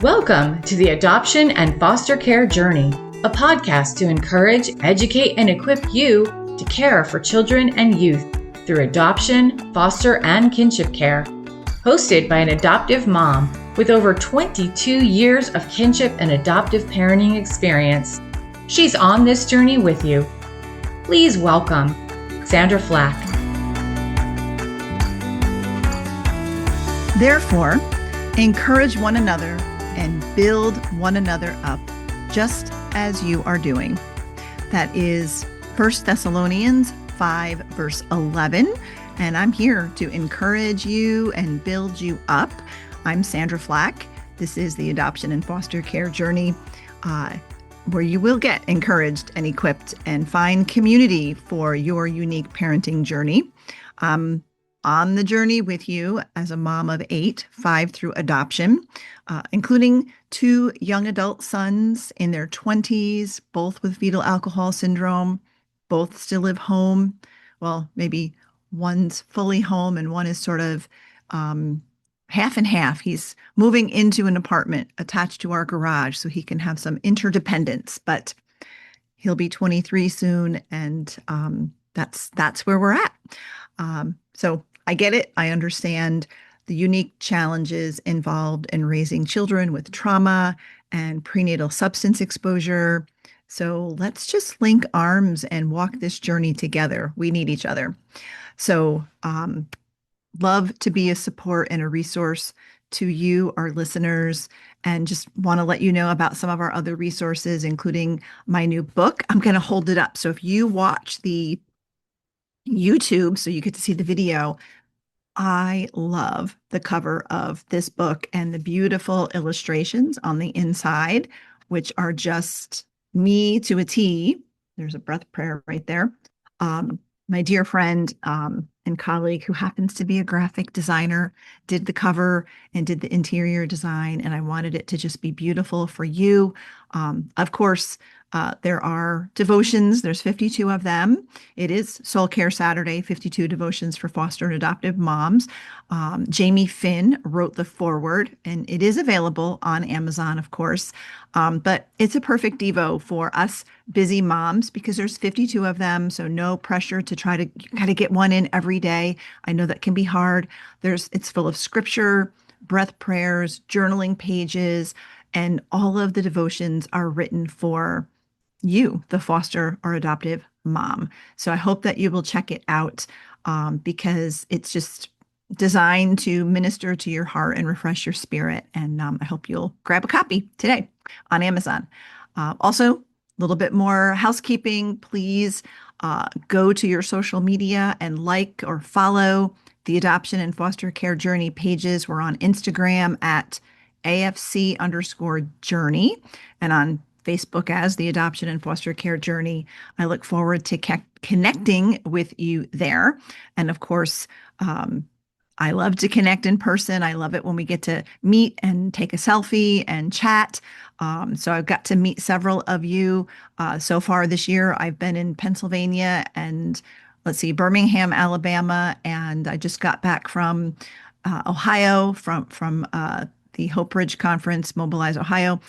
Welcome to the Adoption and Foster Care Journey, a podcast to encourage, educate, and equip you to care for children and youth through adoption, foster, and kinship care. Hosted by an adoptive mom with over 22 years of kinship and adoptive parenting experience. She's on this journey with you. Please welcome Sandra Flach. Therefore, encourage one another and build one another up, just as you are doing. That is 1 Thessalonians 5, verse 11. And I'm here to encourage you and build you up. I'm Sandra Flach. This is the Adoption and Foster Care Journey, where you will get encouraged and equipped and find community for your unique parenting journey. On the journey with you as a mom of 8, 5 through adoption, including 2 young adult sons in their 20s, both with fetal alcohol syndrome, both still live home. Well, maybe one's fully home and one is sort of half and half. He's moving into an apartment attached to our garage so he can have some interdependence, but he'll be 23 soon, and that's where we're at. So I get it. I understand the unique challenges involved in raising children with trauma and prenatal substance exposure. So let's just link arms and walk this journey together. We need each other. So love to be a support and a resource to you, our listeners, and just want to let you know about some of our other resources, including my new book. I'm going to hold it up. So if you watch the YouTube, so you get to see the video, I love the cover of this book and the beautiful illustrations on the inside, which are just me to a T. There's a breath prayer right there. My dear friend and colleague, who happens to be a graphic designer, did the cover and did the interior design, and I wanted it to just be beautiful for you. Of course, there are devotions. There's 52 of them. It is Soul Care Saturday, 52 devotions for foster and adoptive moms. Jamie Finn wrote the foreword, and it is available on Amazon, of course. But it's a perfect devo for us busy moms because there's 52 of them, so no pressure to try to kind of get one in every day. I know that can be hard. It's full of scripture, breath prayers, journaling pages, and all of the devotions are written for you, the foster or adoptive mom. So I hope that you will check it out because it's just designed to minister to your heart and refresh your spirit. And I hope you'll grab a copy today on Amazon. Also, a little bit more housekeeping. Please go to your social media and like or follow the Adoption and Foster Care Journey pages. We're on Instagram at AFC_journey and on Facebook as the Adoption and Foster Care Journey. I look forward to connecting with you there. And of course, I love to connect in person. I love it when we get to meet and take a selfie and chat. So I've got to meet several of you so far this year. I've been in Pennsylvania and Birmingham, Alabama, and I just got back from Ohio from the Hope Ridge Conference, Mobilize Ohio.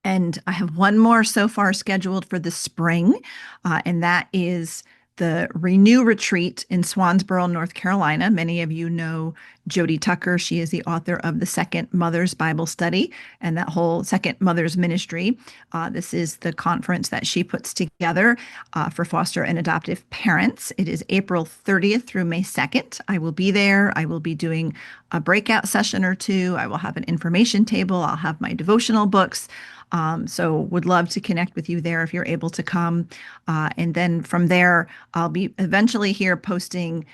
And I have one more so far scheduled for the spring, and that is the Renew Retreat in Swansboro, North Carolina. Many of you know Jody Tucker. She is the author of the Second Mother's Bible Study and that whole Second Mother's Ministry. This is the conference that she puts together for foster and adoptive parents. It is April 30th through May 2nd. I will be there. I will be doing a breakout session or two. I will have an information table. I'll have my devotional books. So would love to connect with you there if you're able to come. And then from there, I'll be eventually here posting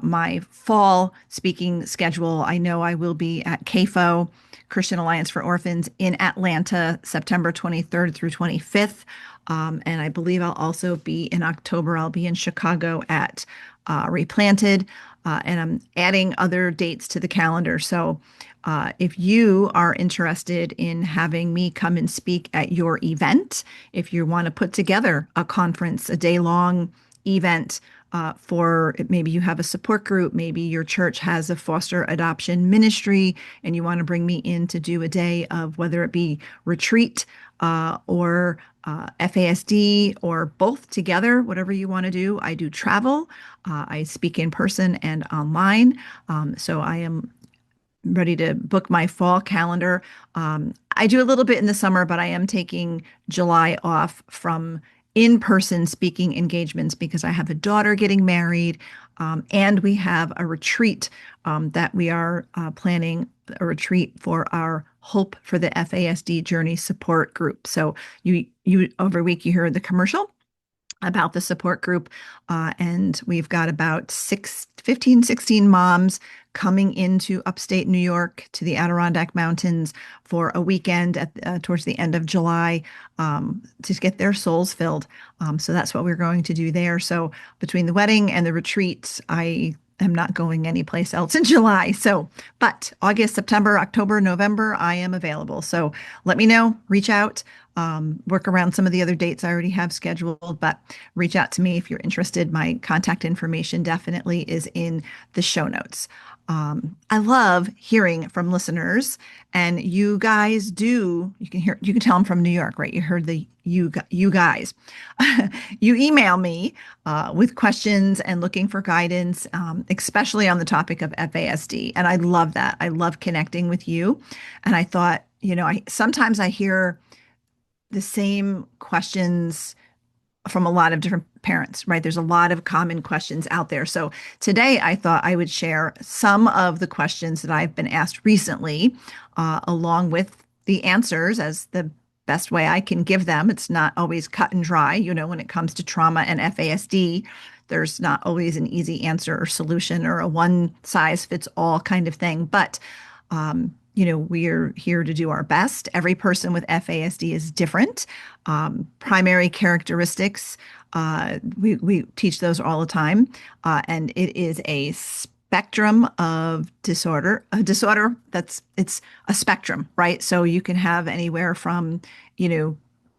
my fall speaking schedule. I know I will be at CAFO, Christian Alliance for Orphans, in Atlanta, September 23rd through 25th. And I believe I'll also be in October. I'll be in Chicago at Replanted. And I'm adding other dates to the calendar. So if you are interested in having me come and speak at your event, if you want to put together a conference, a day-long event for maybe you have a support group, maybe your church has a foster adoption ministry, and you want to bring me in to do a day of whether it be retreat or FASD or both together, whatever you want to do. I do travel. I speak in person and online. So I am ready to book my fall calendar. I do a little bit in the summer, but I am taking July off from in-person speaking engagements because I have a daughter getting married, and we have a retreat that we are planning a retreat for our Hope for the FASD Journey support group. So you every week you hear the commercial about the support group, and we've got about 15, 16 moms coming into upstate New York to the Adirondack Mountains for a weekend towards the end of July to get their souls filled. So that's what we're going to do there. So between the wedding and the retreat, I am not going anyplace else in July. But August, September, October, November, I am available. So let me know, reach out, work around some of the other dates I already have scheduled, but reach out to me if you're interested. My contact information definitely is in the show notes. I love hearing from listeners, and you guys you can tell them from New York, right? You heard you guys. You email me with questions and looking for guidance, especially on the topic of FASD. And I love that. I love connecting with you. And I thought, sometimes I hear the same questions from a lot of different parents, right? There's a lot of common questions out there. So today I thought I would share some of the questions that I've been asked recently, along with the answers as the best way I can give them. It's not always cut and dry. When it comes to trauma and FASD, there's not always an easy answer or solution or a one size fits all kind of thing. But we're here to do our best. Every person with FASD is different. Primary characteristics, we teach those all the time. And it is a spectrum of disorder. A disorder it's a spectrum, right? So you can have anywhere from,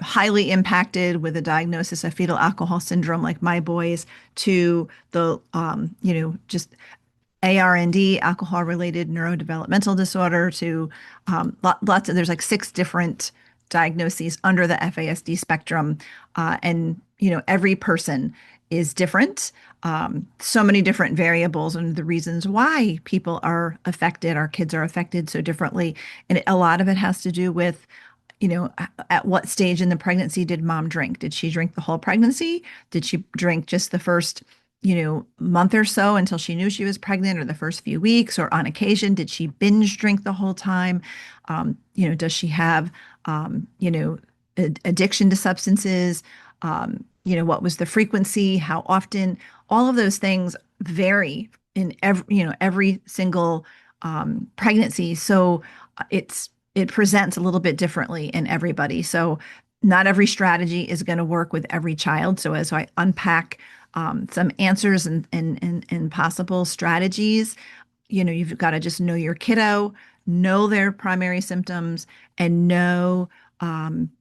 highly impacted with a diagnosis of fetal alcohol syndrome, like my boys, to the, just ARND, alcohol-related neurodevelopmental disorder, to lots of, there's like 6 different diagnoses under the FASD spectrum. And every person is different. So many different variables and the reasons why people are affected, our kids are affected so differently. And a lot of it has to do with, at what stage in the pregnancy did mom drink? Did she drink the whole pregnancy? Did she drink just the first month or so until she knew she was pregnant, or the first few weeks, or on occasion, did she binge drink the whole time? Does she have, addiction to substances? What was the frequency? How often? All of those things vary in every single pregnancy. So it presents a little bit differently in everybody. So not every strategy is going to work with every child. So as I unpack some answers and possible strategies, you've got to just know your kiddo, know their primary symptoms, and know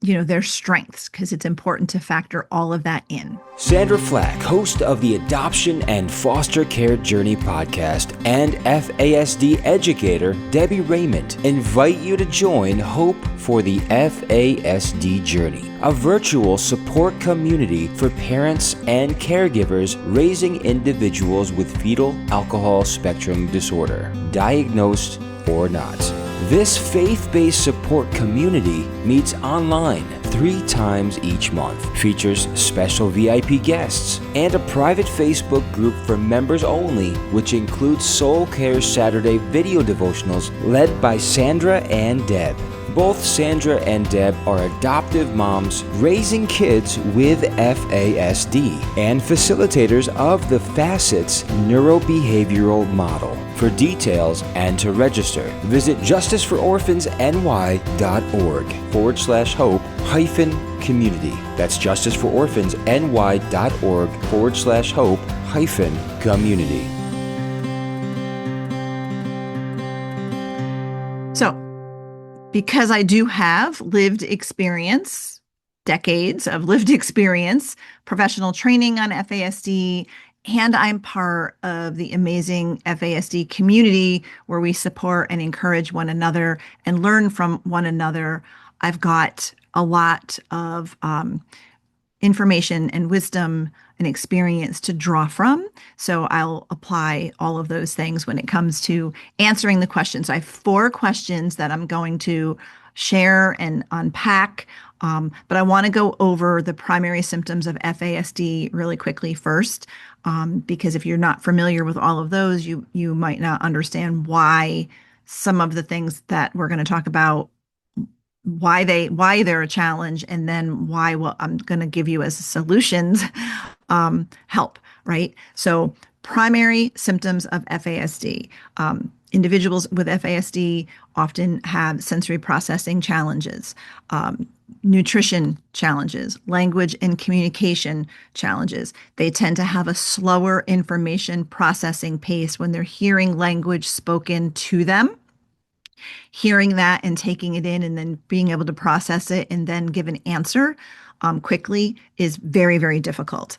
their strengths, because it's important to factor all of that in. Sandra Flach, host of the Adoption and Foster Care Journey podcast, and FASD educator Debbie Raymond, invite you to join Hope for the FASD Journey, a virtual support community for parents and caregivers raising individuals with fetal alcohol spectrum disorder, diagnosed or not. This faith-based support community meets online 3 times each month, features special VIP guests, and a private Facebook group for members only, which includes Soul Care Saturday video devotionals led by Sandra and Deb. Both Sandra and Deb are adoptive moms raising kids with FASD and facilitators of the Facets neurobehavioral model. For details and to register, visit justicefororphansny.org/hope-community. That's justicefororphansny.org/hope-community. So, because I do have lived experience, decades of lived experience, professional training on FASD, And I'm part of the amazing FASD community where we support and encourage one another and learn from one another. I've got a lot of information and wisdom and experience to draw from. So I'll apply all of those things when it comes to answering the questions. So I have 4 questions that I'm going to share and unpack. But I want to go over the primary symptoms of FASD really quickly first, because if you're not familiar with all of those, you might not understand why some of the things that we're going to talk about, why they're a challenge, and then why what I'm going to give you as solutions help, right? So primary symptoms of FASD. Individuals with FASD often have sensory processing challenges, nutrition challenges, language and communication challenges. They tend to have a slower information processing pace when they're hearing language spoken to them. Hearing that and taking it in and then being able to process it and then give an answer quickly is very, very difficult.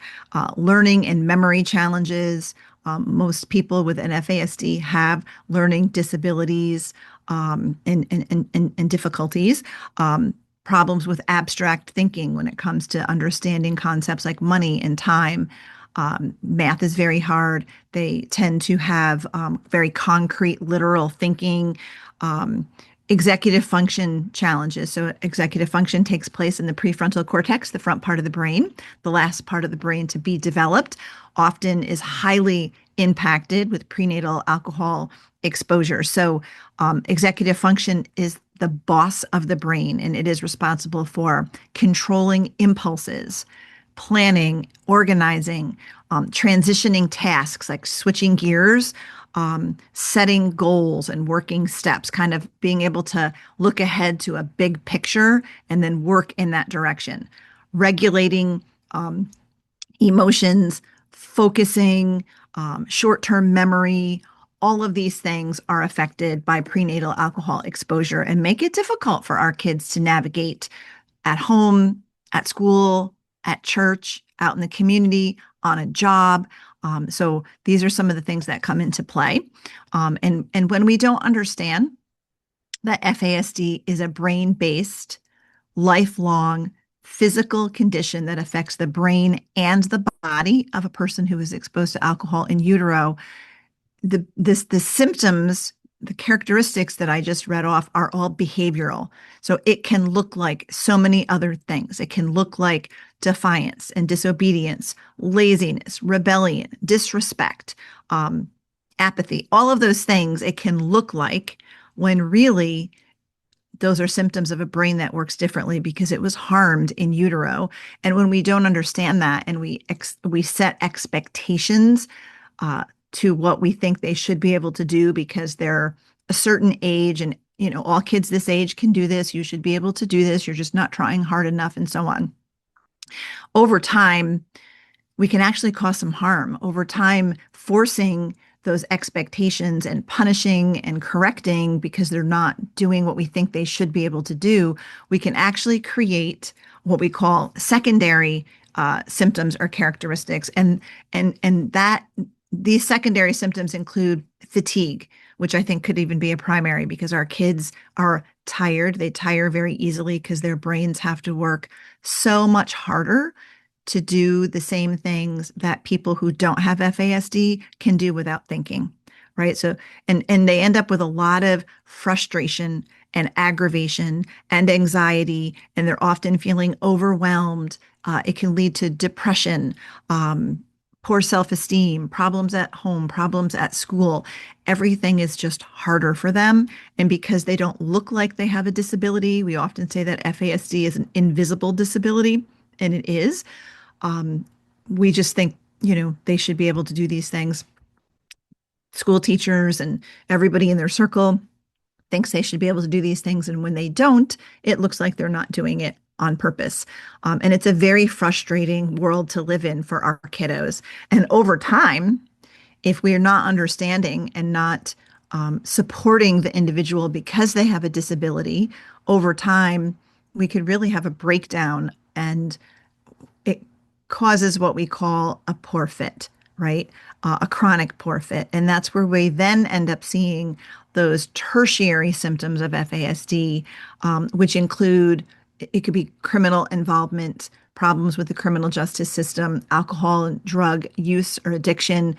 Learning and memory challenges. Most people with an FASD have learning disabilities and difficulties. Problems with abstract thinking when it comes to understanding concepts like money and time. Math is very hard. They tend to have very concrete, literal thinking. Executive function challenges. So executive function takes place in the prefrontal cortex, the front part of the brain. The last part of the brain to be developed often is highly impacted with prenatal alcohol exposure. So executive function is the boss of the brain, and it is responsible for controlling impulses, planning, organizing, transitioning tasks like switching gears, setting goals and working steps, kind of being able to look ahead to a big picture and then work in that direction. Regulating emotions, focusing, short-term memory, all of these things are affected by prenatal alcohol exposure and make it difficult for our kids to navigate at home, at school, at church, out in the community, on a job. So these are some of the things that come into play. And when we don't understand that FASD is a brain-based, lifelong physical condition that affects the brain and the body of a person who is exposed to alcohol in utero, the symptoms, the characteristics that I just read off are all behavioral. So it can look like so many other things. It can look like defiance and disobedience, laziness, rebellion, disrespect, apathy, all of those things it can look like, when really those are symptoms of a brain that works differently because it was harmed in utero. And when we don't understand that and we set expectations to what we think they should be able to do because they're a certain age and, all kids this age can do this. You should be able to do this. You're just not trying hard enough, and so on. Over time, we can actually cause some harm. Over time, forcing those expectations and punishing and correcting because they're not doing what we think they should be able to do, we can actually create what we call secondary symptoms or characteristics. And that these secondary symptoms include fatigue, which I think could even be a primary because our kids are tired. They tire very easily because their brains have to work so much harder to do the same things that people who don't have FASD can do without thinking, right? So, and they end up with a lot of frustration and aggravation and anxiety, and they're often feeling overwhelmed. It can lead to depression, poor self-esteem, problems at home, problems at school. Everything is just harder for them. And because they don't look like they have a disability, we often say that FASD is an invisible disability, and it is. We just think, they should be able to do these things. School teachers and everybody in their circle thinks they should be able to do these things. And when they don't, it looks like they're not doing it on purpose. And it's a very frustrating world to live in for our kiddos. And over time, if we're not understanding and not supporting the individual because they have a disability, over time, we could really have a breakdown, and it causes what we call a poor fit, right? A chronic poor fit. And that's where we then end up seeing those tertiary symptoms of FASD, which include, it could be criminal involvement, problems with the criminal justice system, alcohol and drug use or addiction,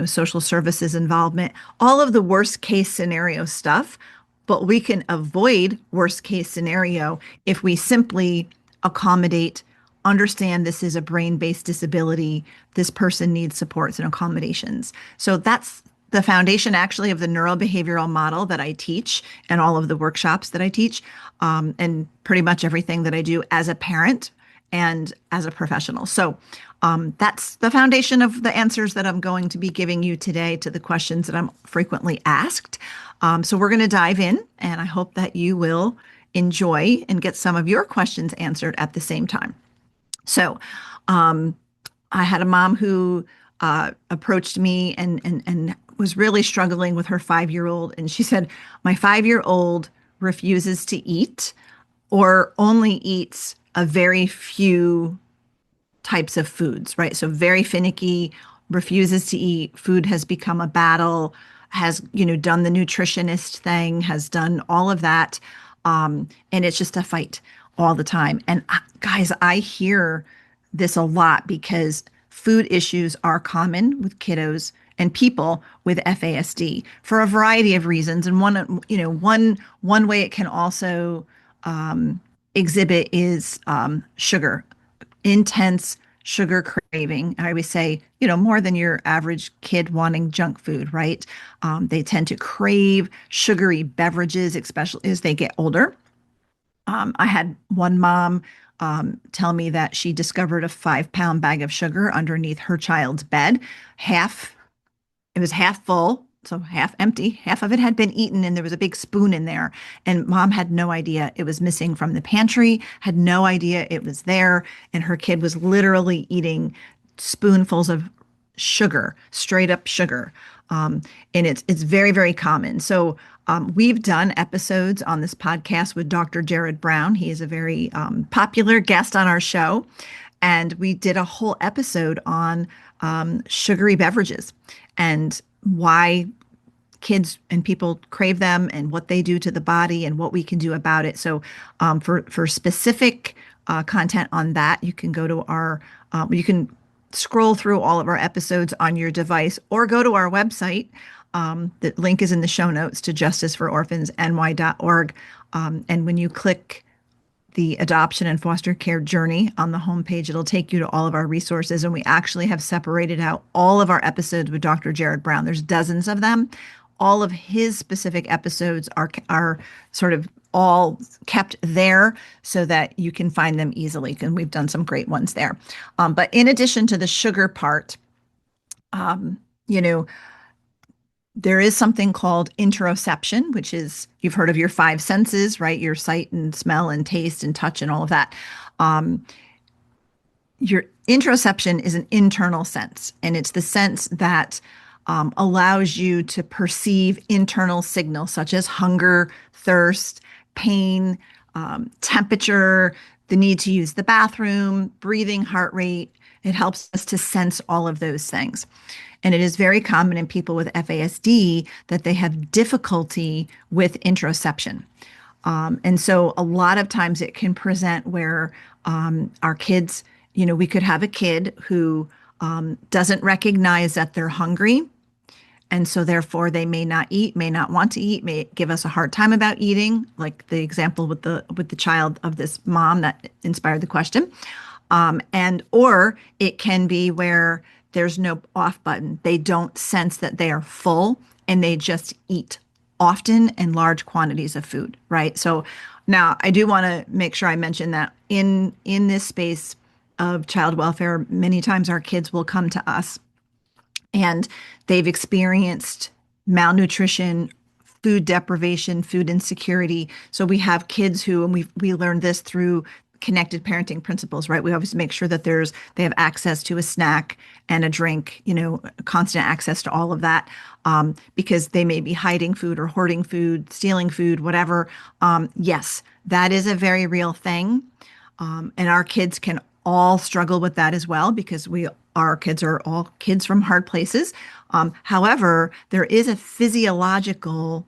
social services involvement, all of the worst case scenario stuff. But we can avoid worst case scenario if we simply accommodate, understand this is a brain-based disability. This person needs supports and accommodations. So that's the foundation actually of the neurobehavioral model that I teach and all of the workshops that I teach, and pretty much everything that I do as a parent and as a professional. So that's the foundation of the answers that I'm going to be giving you today to the questions that I'm frequently asked. So we're going to dive in, and I hope that you will enjoy and get some of your questions answered at the same time. So I had a mom who approached me and was really struggling with her 5-year-old. And she said, my 5-year-old refuses to eat or only eats a very few types of foods, right? So very finicky, refuses to eat. Food has become a battle, has, done the nutritionist thing, has done all of that. And it's just a fight all the time. And guys, I hear this a lot because food issues are common with kiddos and people with FASD for a variety of reasons. And one way it can also exhibit is sugar, intense sugar craving. I always say, more than your average kid wanting junk food, right? They tend to crave sugary beverages, especially as they get older. I had one mom tell me that she discovered a 5-pound bag of sugar underneath her child's bed. It was half full, so half empty. Half of it had been eaten, and there was a big spoon in there. And mom had no idea it was missing from the pantry, had no idea it was there. And her kid was literally eating spoonfuls of sugar, straight up sugar. And it's very, very common. So we've done episodes on this podcast with Dr. Jared Brown. He is a very popular guest on our show. And we did a whole episode on sugary beverages and why kids and people crave them and what they do to the body and what we can do about it. So for specific content on that, you can go to you can scroll through all of our episodes on your device or go to our website. The link is in the show notes to justicefororphansny.org. And when you click the adoption and foster care journey on the homepage, it'll take you to all of our resources. And we actually have separated out all of our episodes with Dr. Jared Brown. There's dozens of them. All of his specific episodes are sort of all kept there so that you can find them easily. And we've done some great ones there. But in addition to the sugar part, there is something called interoception, which is, you've heard of your 5 senses, right? Your sight and smell and taste and touch and all of that. Your interoception is an internal sense, and it's the sense that allows you to perceive internal signals such as hunger, thirst, pain, temperature, the need to use the bathroom, breathing, heart rate. It helps us to sense all of those things. And it is very common in people with FASD that they have difficulty with interoception. And so a lot of times it can present where our kids, we could have a kid who doesn't recognize that they're hungry. And so therefore they may not eat, may not want to eat, may give us a hard time about eating, like the example with the child of this mom that inspired the question. Or it can be where there's no off button. They don't sense that they are full and they just eat often and large quantities of food, right? So now I do want to make sure I mention that in this space of child welfare, many times our kids will come to us and they've experienced malnutrition, food deprivation, food insecurity. So we have kids who, and we learned this through connected parenting principles, right? We always make sure that they have access to a snack and a drink, constant access to all of that, because they may be hiding food or hoarding food, stealing food, whatever. Yes, that is a very real thing. And our kids can all struggle with that as well because our kids are all kids from hard places. However, there is a physiological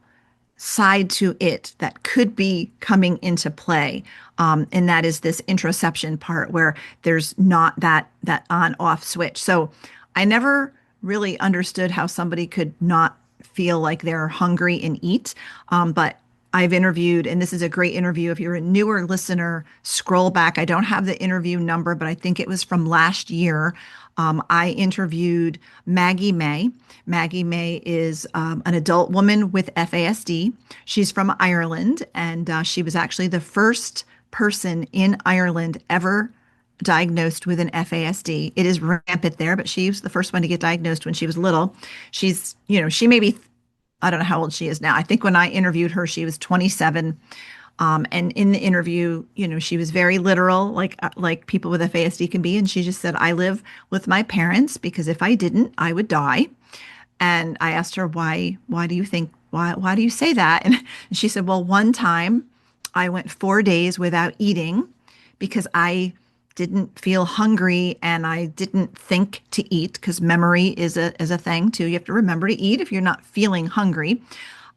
side to it that could be coming into play. And that is this interoception part where there's not that on-off switch. So I never really understood how somebody could not feel like they're hungry and eat. But I've interviewed, and this is a great interview. If you're a newer listener, scroll back. I don't have the interview number, but I think it was from last year. I interviewed Maggie May. Maggie May is an adult woman with FASD. She's from Ireland, and she was actually the first person in Ireland ever diagnosed with an FASD. It is rampant there, but she was the first one to get diagnosed when she was little. She may be, I don't know how old she is now. I think when I interviewed her, she was 27. And in the interview, she was very literal, like people with FASD can be. And she just said, I live with my parents because if I didn't, I would die. And I asked her, why do you say that? And she said, well, one time I went 4 days without eating because I didn't feel hungry and I didn't think to eat because memory is a thing too. You have to remember to eat if you're not feeling hungry.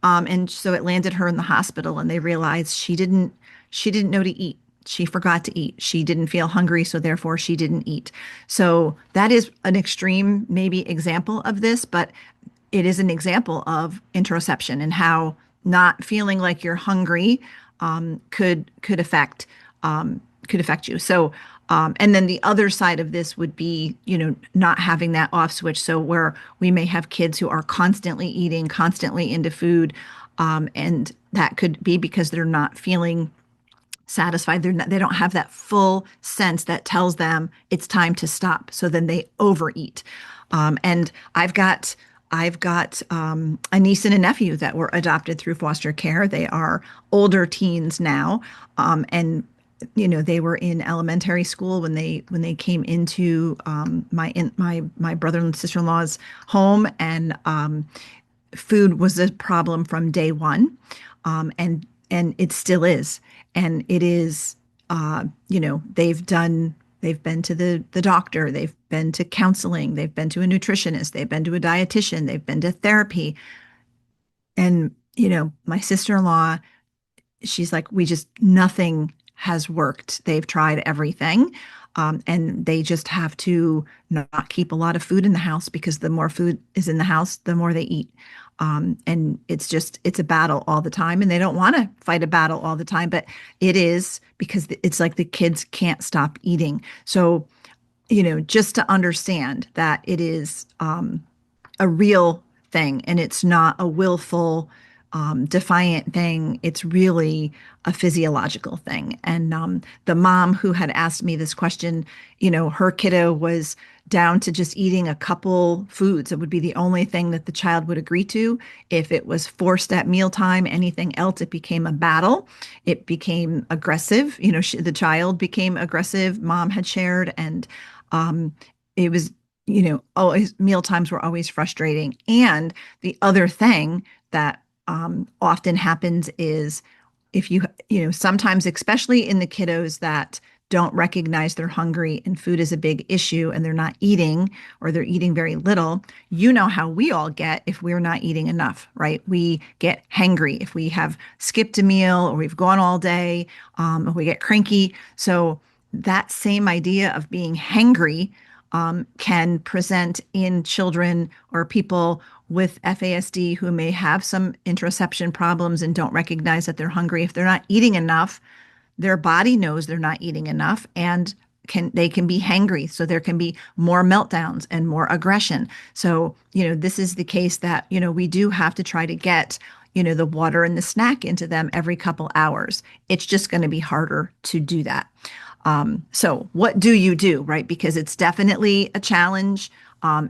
And so it landed her in the hospital and they realized she didn't know to eat. She forgot to eat. She didn't feel hungry, so therefore she didn't eat. So that is an extreme maybe example of this, but it is an example of interoception and how not feeling like you're hungry could affect you. So and then the other side of this would be, not having that off switch. So where we may have kids who are constantly eating, constantly into food, and that could be because they're not feeling satisfied. They don't have that full sense that tells them it's time to stop. So then they overeat. And I've got a niece and a nephew that were adopted through foster care. They are older teens now, and they were in elementary school when they came into my brother and sister-in-law's home, and food was a problem from day one, and it still is, and it is. They've been to the doctor, they've been to counseling, they've been to a nutritionist, they've been to a dietitian, they've been to therapy, and my sister-in-law, she's like, nothing has worked. They've tried everything. And they just have to not keep a lot of food in the house because the more food is in the house, the more they eat. And it's a battle all the time. And they don't want to fight a battle all the time, but it is because it's like the kids can't stop eating. So, just to understand that it is a real thing and it's not a willful defiant thing. It's really a physiological thing. And the mom who had asked me this question, her kiddo was down to just eating a couple foods. It would be the only thing that the child would agree to. If it was forced at mealtime, anything else, it became a battle. It became aggressive. The child became aggressive. Mom had shared, and it was, always meal times were always frustrating. And the other thing that often happens is if sometimes, especially in the kiddos that don't recognize they're hungry and food is a big issue and they're not eating or they're eating very little, how we all get if we're not eating enough, right? We get hangry if we have skipped a meal or we've gone all day, or we get cranky. So that same idea of being hangry can present in children or people with FASD who may have some interoception problems and don't recognize that they're hungry. If they're not eating enough, their body knows they're not eating enough and they can be hangry. So there can be more meltdowns and more aggression. So, this is the case that, we do have to try to get, the water and the snack into them every couple hours. It's just going to be harder to do that. So what do you do, right? Because it's definitely a challenge. I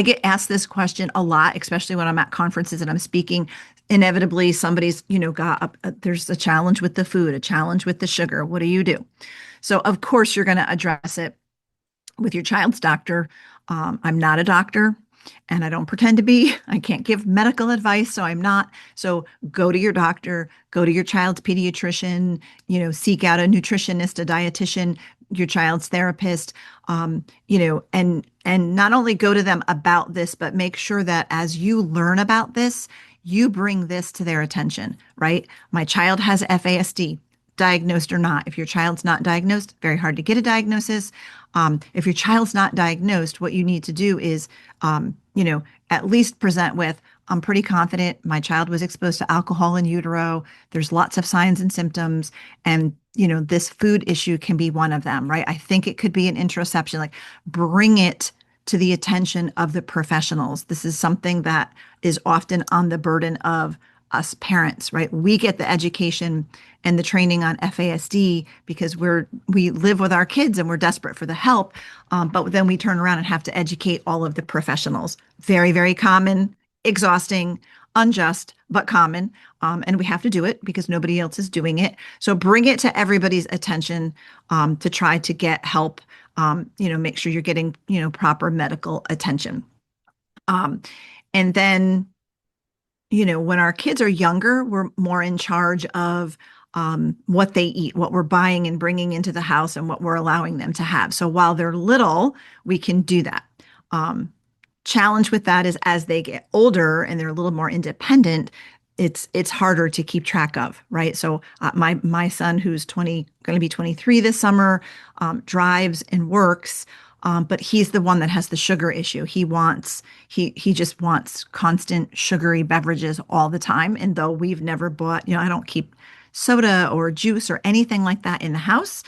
get asked this question a lot, especially when I'm at conferences and I'm speaking. Inevitably, somebody's, there's a challenge with the food, a challenge with the sugar. What do you do? So of course, you're going to address it with your child's doctor. I'm not a doctor. And I don't pretend to be. I can't give medical advice, so I'm not. So go to your doctor, go to your child's pediatrician, seek out a nutritionist, a dietitian, your child's therapist, and not only go to them about this, but make sure that as you learn about this, you bring this to their attention, right? My child has FASD, diagnosed or not. If your child's not diagnosed, very hard to get a diagnosis. If your child's not diagnosed, what you need to do is, at least present with, I'm pretty confident my child was exposed to alcohol in utero. There's lots of signs and symptoms. And, this food issue can be one of them, right? I think it could be an interoception. Like, bring it to the attention of the professionals. This is something that is often on the burden of us parents, right? We get the education and the training on FASD because we live with our kids and we're desperate for the help. But then we turn around and have to educate all of the professionals. Very, very common, exhausting, unjust, but common. And we have to do it because nobody else is doing it. So bring it to everybody's attention to try to get help. Make sure you're getting, proper medical attention. And then, when our kids are younger, we're more in charge of what they eat, what we're buying and bringing into the house, and what we're allowing them to have. So while they're little, we can do that. Challenge with that is as they get older and they're a little more independent, it's harder to keep track of, right? So my son, who's going to be 23 this summer, drives and works. But he's the one that has the sugar issue. He just wants constant sugary beverages all the time. And though we've never bought, I don't keep soda or juice or anything like that in the house.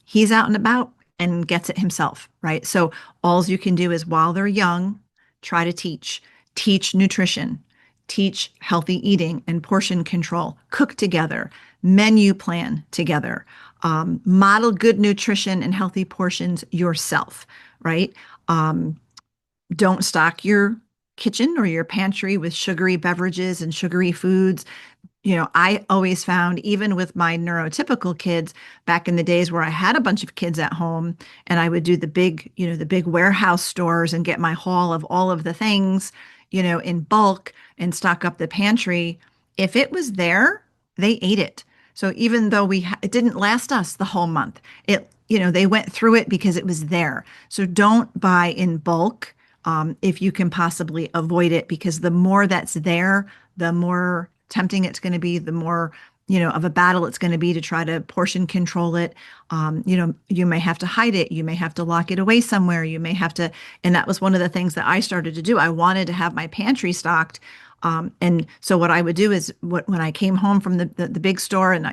He's out and about and gets it himself, right? So all you can do is while they're young, try to teach nutrition, teach healthy eating and portion control, cook together, menu plan together. Model good nutrition and healthy portions yourself, right? Don't stock your kitchen or your pantry with sugary beverages and sugary foods. I always found, even with my neurotypical kids back in the days where I had a bunch of kids at home and I would do the big warehouse stores and get my haul of all of the things, in bulk and stock up the pantry. If it was there, they ate it. So even though it didn't last us the whole month, they went through it because it was there. So don't buy in bulk if you can possibly avoid it, because the more that's there, the more tempting it's going to be, the more, of a battle it's going to be to try to portion control it. You may have to hide it. You may have to lock it away somewhere. You may have to, and that was one of the things that I started to do. I wanted to have my pantry stocked. And so what I would do is when I came home from the big store and,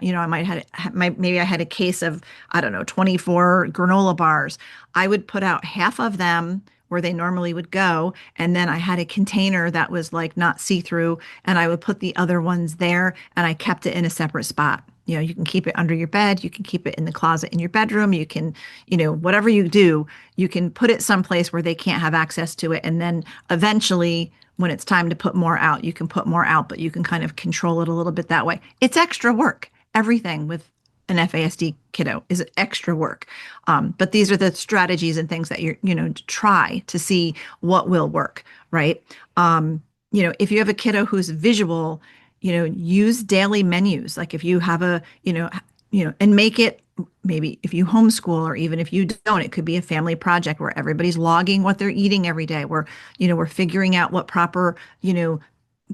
maybe I had a case of, 24 granola bars, I would put out half of them where they normally would go. And then I had a container that was like not see-through, and I would put the other ones there, and I kept it in a separate spot. You can keep it under your bed. You can keep it in the closet in your bedroom. You can, whatever you do, you can put it someplace where they can't have access to it. And then eventually, when it's time to put more out, you can put more out, but you can kind of control it a little bit that way. It's extra work. Everything with an FASD kiddo is extra work. But these are the strategies and things that you're, try to see what will work, right? If you have a kiddo who's visual, use daily menus. Like if you have and make it, maybe if you homeschool, or even if you don't, it could be a family project where everybody's logging what they're eating every day. We're figuring out what proper,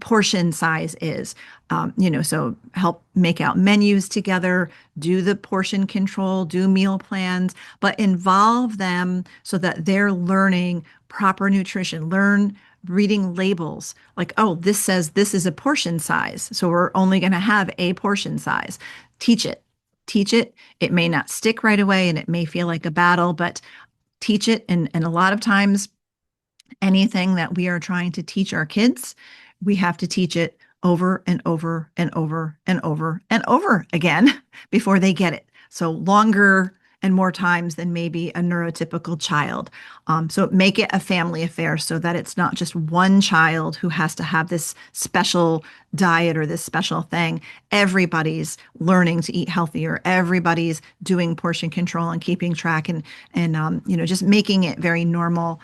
portion size is, so help make out menus together, do the portion control, do meal plans, but involve them so that they're learning proper nutrition, learn reading labels like, oh, this says this is a portion size, so we're only going to have a portion size. Teach it. It may not stick right away and it may feel like a battle, but teach it. And a lot of times, anything that we are trying to teach our kids, we have to teach it over and over and over and over and over again before they get it. So longer and more times than maybe a neurotypical child. So make it a family affair so that it's not just one child who has to have this special diet or this special thing. Everybody's learning to eat healthier. Everybody's doing portion control and keeping track and just making it very normal.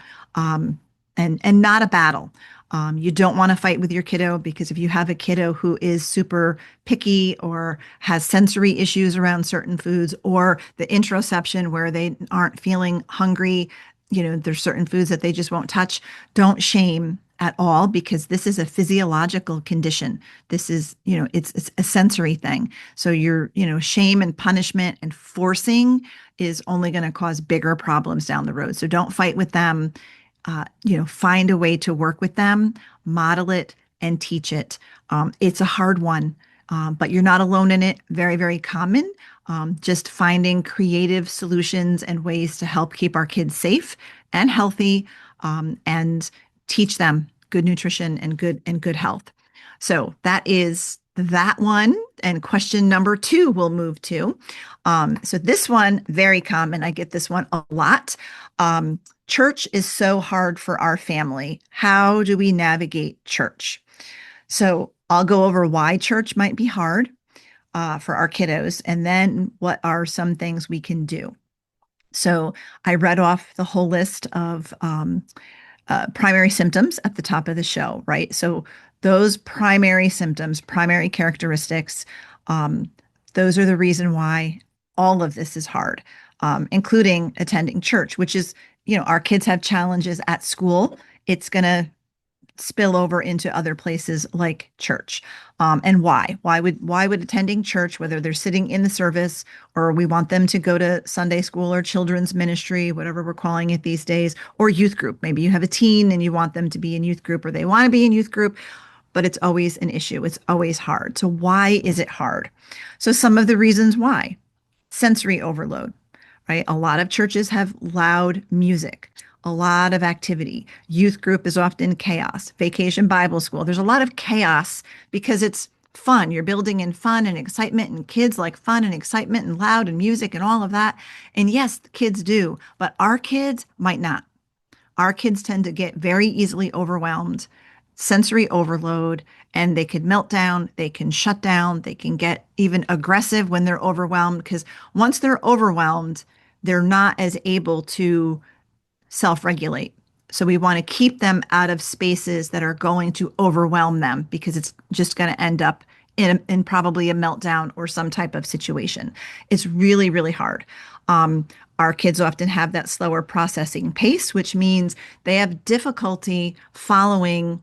and not a battle. You don't want to fight with your kiddo, because if you have a kiddo who is super picky or has sensory issues around certain foods, or the interoception where they aren't feeling hungry, there's certain foods that they just won't touch. Don't shame at all, because this is a physiological condition. This is, it's a sensory thing. So shame and punishment and forcing is only going to cause bigger problems down the road. So don't fight with them. Find a way to work with them, model it, and teach it. It's a hard one, but you're not alone in it. Very, very common. Just finding creative solutions and ways to help keep our kids safe and healthy, and teach them good nutrition and good health. So that is that one. And question number 2 we'll move to. So this one, very common. I get this one a lot. Church is so hard for our family. How do we navigate church? So I'll go over why church might be hard for our kiddos, and then what are some things we can do. So I read off the whole list of primary symptoms at the top of the show, right? So those primary symptoms, primary characteristics, those are the reason why all of this is hard, including attending church, which is, our kids have challenges at school. It's going to spill over into other places like church. And why? Why would attending church, whether they're sitting in the service or we want them to go to Sunday school or children's ministry, whatever we're calling it these days, or youth group. Maybe you have a teen and you want them to be in youth group, or they want to be in youth group, but it's always an issue. It's always hard. So why is it hard? So some of the reasons why: sensory overload, right? A lot of churches have loud music, a lot of activity. Youth group is often chaos. Vacation Bible school, there's a lot of chaos because it's fun. You're building in fun and excitement, and kids like fun and excitement and loud and music and all of that. And yes, the kids do, but our kids might not. Our kids tend to get very easily overwhelmed, sensory overload, and they could melt down, they can shut down, they can get even aggressive when they're overwhelmed, because once they're overwhelmed, they're not as able to self-regulate. So we want to keep them out of spaces that are going to overwhelm them, because it's just going to end up in probably a meltdown or some type of situation. It's really, really hard. Our kids often have that slower processing pace, which means they have difficulty following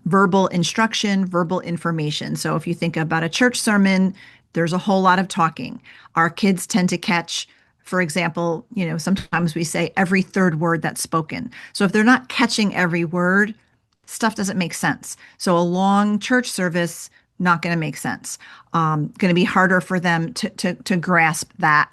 verbal instruction, verbal information. So if you think about a church sermon, there's a whole lot of talking. Our kids tend to catch, for example, sometimes we say every third word that's spoken. So if they're not catching every word, stuff doesn't make sense. So a long church service, not going to make sense. Going to be harder for them to grasp that.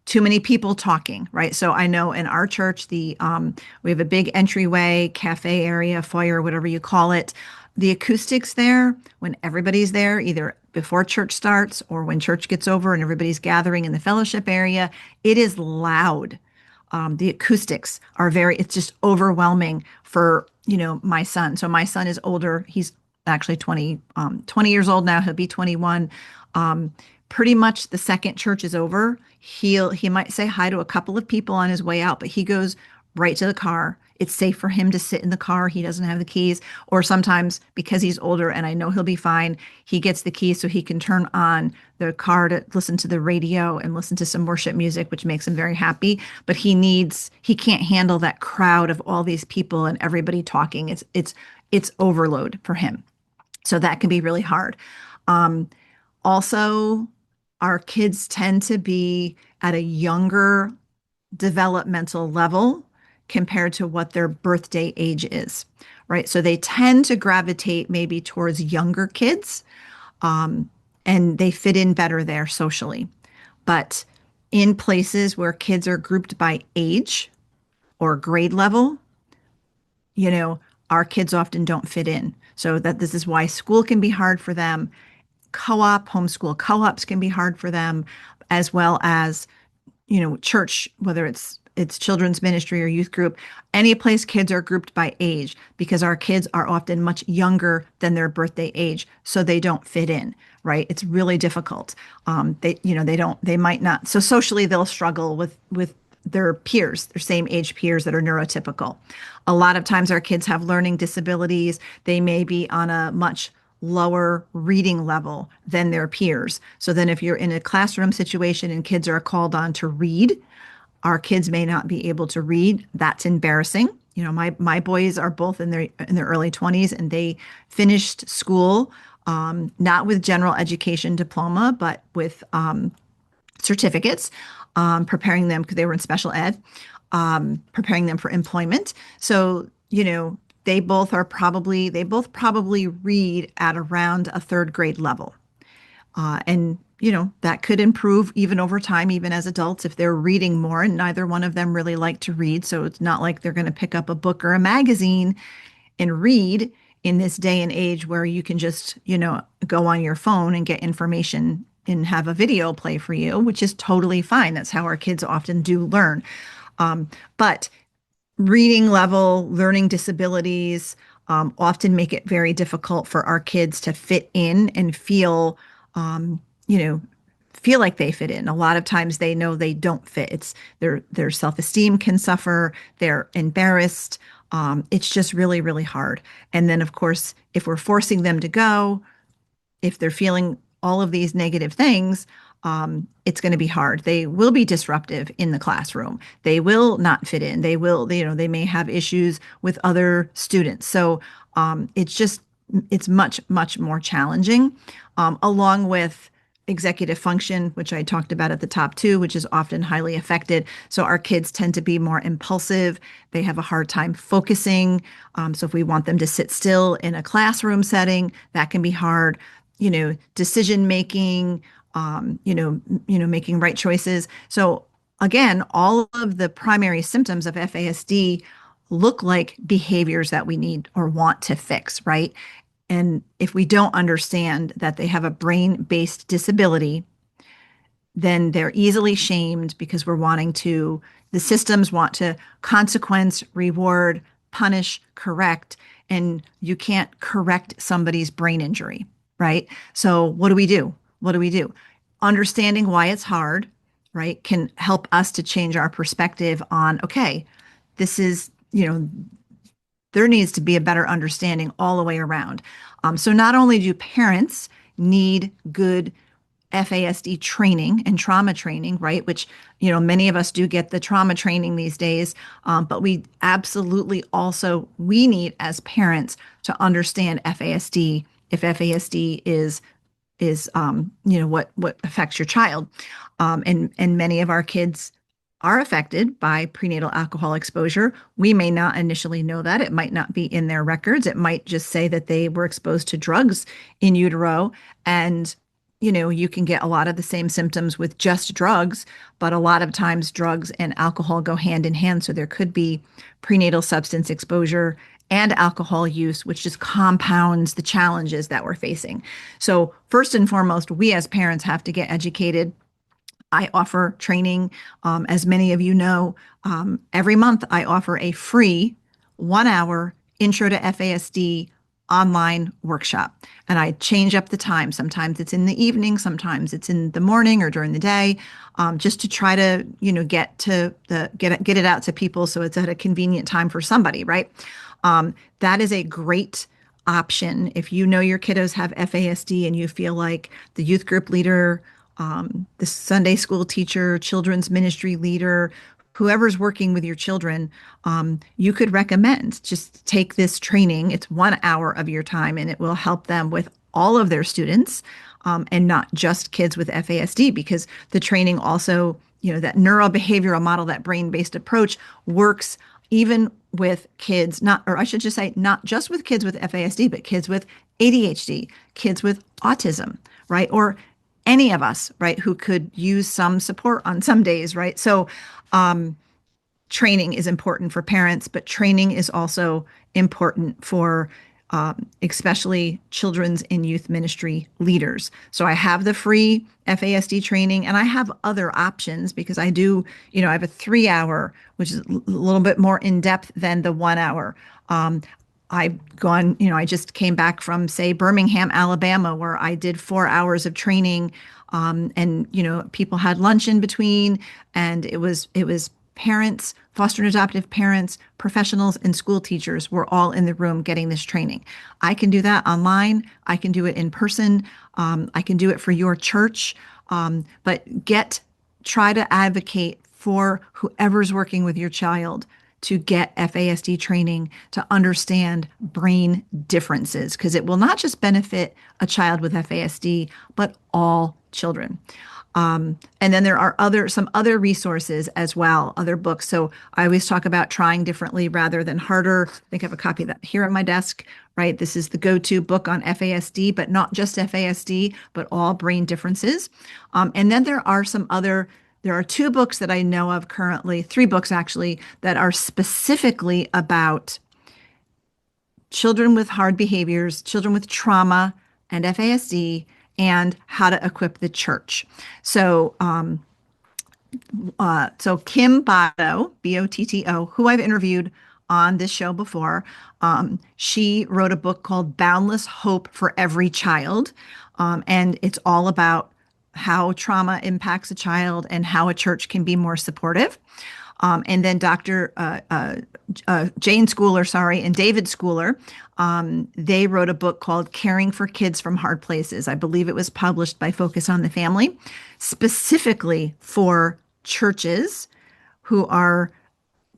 Too many people talking, right? So I know in our church, we have a big entryway, cafe area, foyer, whatever you call it. The acoustics there, when everybody's there, either before church starts or when church gets over and everybody's gathering in the fellowship area, it is loud. The acoustics are it's just overwhelming for, my son. So my son is older. He's actually 20 years old now. He'll be 21. Pretty much the second church is over, he might say hi to a couple of people on his way out, but he goes right to the car. It's safe for him to sit in the car. He doesn't have the keys. Or sometimes, because he's older and I know he'll be fine, he gets the keys so he can turn on the car to listen to the radio and listen to some worship music, which makes him very happy. But he can't handle that crowd of all these people and everybody talking. It's overload for him. So that can be really hard. Also, our kids tend to be at a younger developmental level compared to what their birthday age is, right? So they tend to gravitate maybe towards younger kids, and they fit in better there socially. But in places where kids are grouped by age or grade level, our kids often don't fit in. So this is why school can be hard for them. Homeschool co-ops can be hard for them, as well as, church, whether it's children's ministry or youth group, any place kids are grouped by age, because our kids are often much younger than their birthday age, so they don't fit in, right? It's really difficult. They might not. So socially, they'll struggle with their peers, their same age peers that are neurotypical. A lot of times our kids have learning disabilities. They may be on a much lower reading level than their peers. So then if you're in a classroom situation and kids are called on to read, our kids may not be able to read. That's embarrassing. You know, my boys are both in their early 20s, and they finished school not with general education diploma, but with certificates, preparing them because they were in special ed, preparing them for employment. So, you know, they both probably read at around a third grade level. And, you know, that could improve even over time, even as adults, if they're reading more, and neither one of them really like to read. So it's not like they're going to pick up a book or a magazine and read in this day and age where you can just, you know, go on your phone and get information and have a video play for you, which is totally fine. That's how our kids often do learn. But reading level, learning disabilities often make it very difficult for our kids to fit in and feel, feel like they fit in. A lot of times they know they don't fit. It's their self-esteem can suffer. They're embarrassed. It's just really, really hard. And then, of course, if we're forcing them to go, if they're feeling all of these negative things, it's going to be hard. They will be disruptive in the classroom. They will not fit in. They will, you know, they may have issues with other students. So it's much, much more challenging, along with executive function, which I talked about at the top too, which is often highly affected. So our kids tend to be more impulsive. They have a hard time focusing. So if we want them to sit still in a classroom setting, that can be hard. You know, decision making, making right choices. So again, all of the primary symptoms of FASD look like behaviors that we need or want to fix, right? And if we don't understand that they have a brain-based disability, then they're easily shamed because the systems want to consequence, reward, punish, correct, and you can't correct somebody's brain injury, right? So what do we do? What do we do? Understanding why it's hard, right, can help us to change our perspective on, okay, this is, there needs to be a better understanding all the way around. So not only do parents need good FASD training and trauma training, right, which, many of us do get the trauma training these days, but we absolutely also, we need as parents to understand FASD, if FASD is what affects your child. And many of our kids are affected by prenatal alcohol exposure. We may not initially know that. It might not be in their records. It might just say that they were exposed to drugs in utero. And, you can get a lot of the same symptoms with just drugs, but a lot of times drugs and alcohol go hand in hand. So there could be prenatal substance exposure and alcohol use, which just compounds the challenges that we're facing. So first and foremost, we as parents have to get educated. I offer training. As many of you know, every month I offer a free 1-hour Intro to FASD online workshop. And I change up the time. Sometimes it's in the evening, sometimes it's in the morning or during the day, just to try to, get it out to people so it's at a convenient time for somebody, right? That is a great option if you know your kiddos have FASD and you feel like the youth group leader, the Sunday school teacher, children's ministry leader, whoever's working with your children, you could recommend just take this training. It's 1 hour of your time and it will help them with all of their students, and not just kids with FASD, because the training also, that neurobehavioral model, that brain-based approach works even with kids, not just with kids with FASD, but kids with ADHD, kids with autism, right? Or any of us, right, who could use some support on some days, right? So training is important for parents, but training is also important for especially children's and youth ministry leaders. So I have the free FASD training, and I have other options because I do, I have a 3-hour, which is a little bit more in depth than the 1 hour. I've gone, I just came back from, say, Birmingham, Alabama, where I did 4 hours of training, and people had lunch in between, and it was parents, foster and adoptive parents, professionals, and school teachers were all in the room getting this training. I can do that online. I can do it in person. I can do it for your church. But try to advocate for whoever's working with your child to get FASD training to understand brain differences, because it will not just benefit a child with FASD, but all children. And then there are some other resources as well, other books. So I always talk about trying differently rather than harder. I think I have a copy of that here on my desk, right? This is the go-to book on FASD, but not just FASD, but all brain differences. And then there are two books that I know of currently, 3 books actually, that are specifically about children with hard behaviors, children with trauma and FASD, and how to equip the church. So, Kim Botto, Botto, who I've interviewed on this show before, she wrote a book called Boundless Hope for Every Child. And it's all about how trauma impacts a child and how a church can be more supportive. And then Dr. Jane Schooler, and David Schooler, they wrote a book called Caring for Kids from Hard Places. I believe it was published by Focus on the Family, specifically for churches who are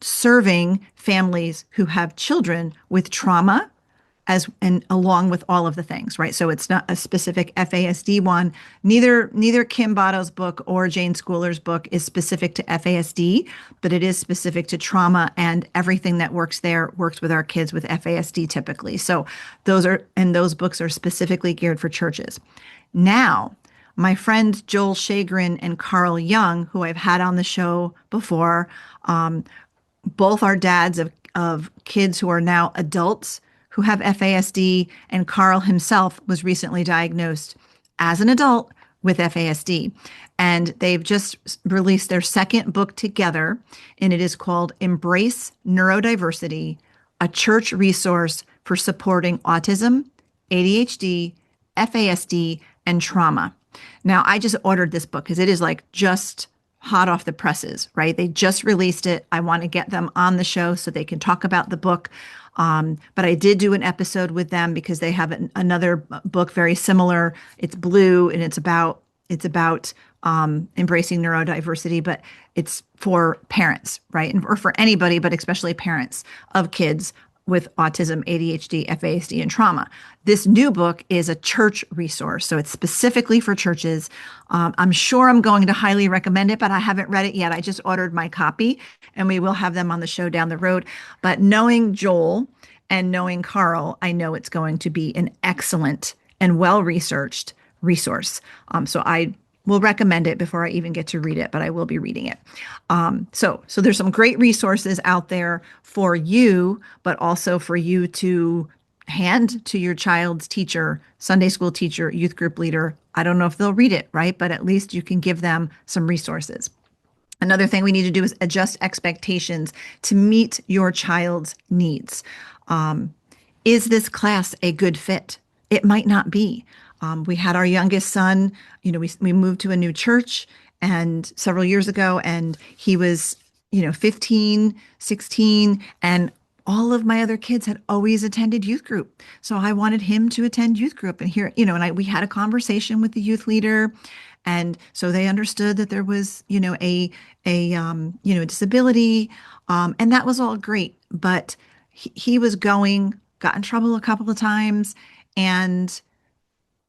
serving families who have children with trauma, and along with all of the things, right? So it's not a specific FASD one. Neither Kim Botto's book or Jane Schooler's book is specific to FASD, but it is specific to trauma, and everything that works with our kids with FASD typically. So those books are specifically geared for churches. Now, my friends Joel Shagrin and Carl Young, who I've had on the show before, both are dads of kids who are now adults who have FASD, and Carl himself was recently diagnosed as an adult with FASD. And they've just released their second book together, and it is called Embrace Neurodiversity, a church resource for supporting autism, ADHD, FASD, and trauma. Now, I just ordered this book because it is like just hot off the presses, right? They just released it. I want to get them on the show so they can talk about the book. But I did do an episode with them because they have another book very similar. It's blue, and it's about embracing neurodiversity, but it's for parents, right? Or for anybody, but especially parents of kids with autism, ADHD, FASD, and trauma. This new book is a church resource, so it's specifically for churches. I'm sure I'm going to highly recommend it, but I haven't read it yet. I just ordered my copy, and we will have them on the show down the road. But knowing Joel and knowing Carl, I know it's going to be an excellent and well-researched resource. So I will recommend it before I even get to read it, but I will be reading it. So there's some great resources out there for you, but also for you to hand to your child's teacher, Sunday school teacher, youth group leader. I don't know if they'll read it, right? But at least you can give them some resources. Another thing we need to do is adjust expectations to meet your child's needs. Is this class a good fit? It might not be. We had our youngest son, we moved to a new church and several years ago, and he was, 15, 16, and all of my other kids had always attended youth group. So I wanted him to attend youth group, and here, we had a conversation with the youth leader. And so they understood that there was, a disability, and that was all great. But he was got in trouble a couple of times, and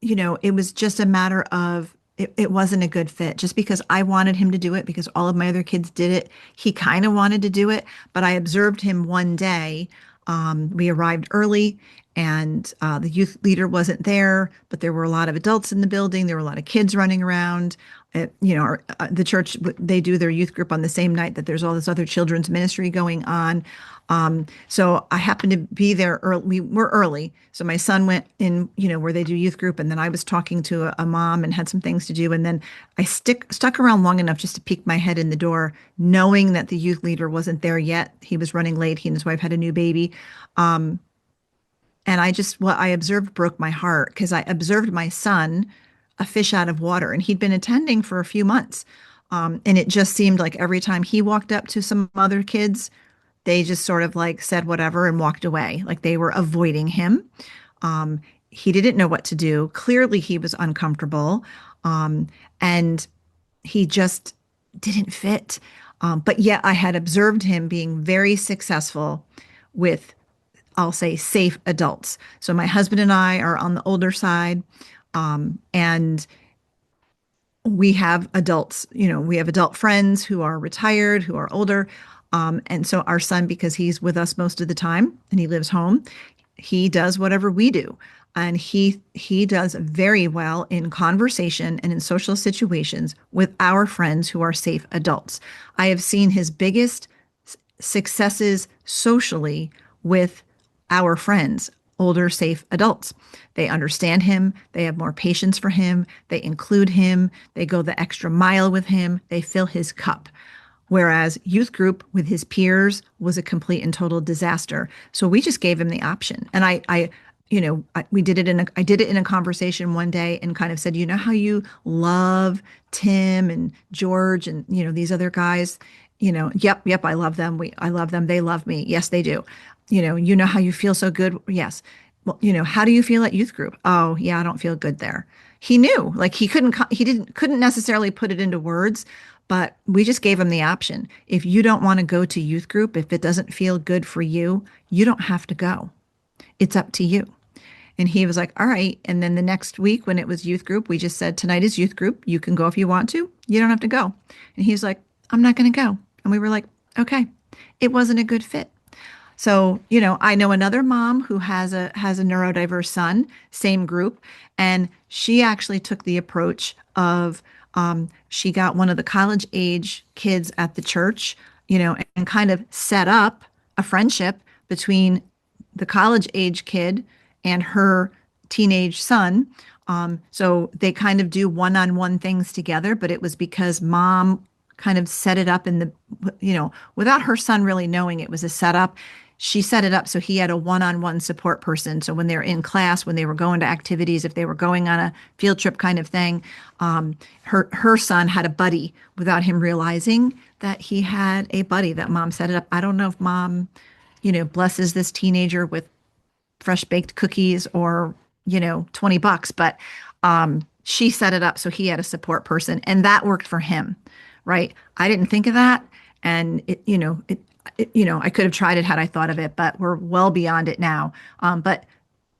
it was just a matter of it wasn't a good fit. Just because I wanted him to do it, because all of my other kids did it, he kind of wanted to do it. But I observed him one day. We arrived early, and the youth leader wasn't there, but there were a lot of adults in the building. There were a lot of kids running around. The church, they do their youth group on the same night that there's all this other children's ministry going on. So I happened to be there early. We were early. So my son went in, where they do youth group. And then I was talking to a mom and had some things to do. And then I stuck around long enough just to peek my head in the door, knowing that the youth leader wasn't there yet. He was running late. He and his wife had a new baby. And what I observed broke my heart, because I observed my son, a fish out of water, and he'd been attending for a few months. And it just seemed like every time he walked up to some other kids, they just sort of like said whatever and walked away, like they were avoiding him. Um, he didn't know what to do. Clearly, he was uncomfortable. And he just didn't fit. But yet, I had observed him being very successful with, I'll say, safe adults. So my husband and I are on the older side, and we have adults, we have adult friends who are retired, who are older. And so our son, because he's with us most of the time and he lives home, he does whatever we do. And he does very well in conversation and in social situations with our friends who are safe adults. I have seen his biggest successes socially with our friends, older, safe adults. They understand him. They have more patience for him. They include him. They go the extra mile with him. They fill his cup. Whereas youth group with his peers was a complete and total disaster. So we just gave him the option. And we did it I did it in a conversation one day and kind of said, how you love Tim and George and, these other guys, yep, I love them. I love them. They love me. Yes, they do. How you feel so good. Yes. Well, how do you feel at youth group? Oh, yeah, I don't feel good there. He knew, like he couldn't necessarily put it into words, but we just gave him the option. If you don't want to go to youth group, if it doesn't feel good for you, you don't have to go. It's up to you. And he was like, all right. And then the next week when it was youth group, we just said, tonight is youth group. You can go if you want to. You don't have to go. And he was like, I'm not going to go. And we were like, okay. It wasn't a good fit. So, I know another mom who has a neurodiverse son, same group, and she actually took the approach of she got one of the college age kids at the church, and kind of set up a friendship between the college age kid and her teenage son. So they kind of do one-on-one things together, but it was because mom kind of set it up without her son really knowing it was a setup. She set it up so he had a one-on-one support person. So when they were in class, when they were going to activities, if they were going on a field trip kind of thing, her son had a buddy without him realizing that he had a buddy, that mom set it up. I don't know if mom, blesses this teenager with fresh baked cookies or, $20, but she set it up so he had a support person, and that worked for him, right? I didn't think of that. And I could have tried it had I thought of it, but we're well beyond it now. But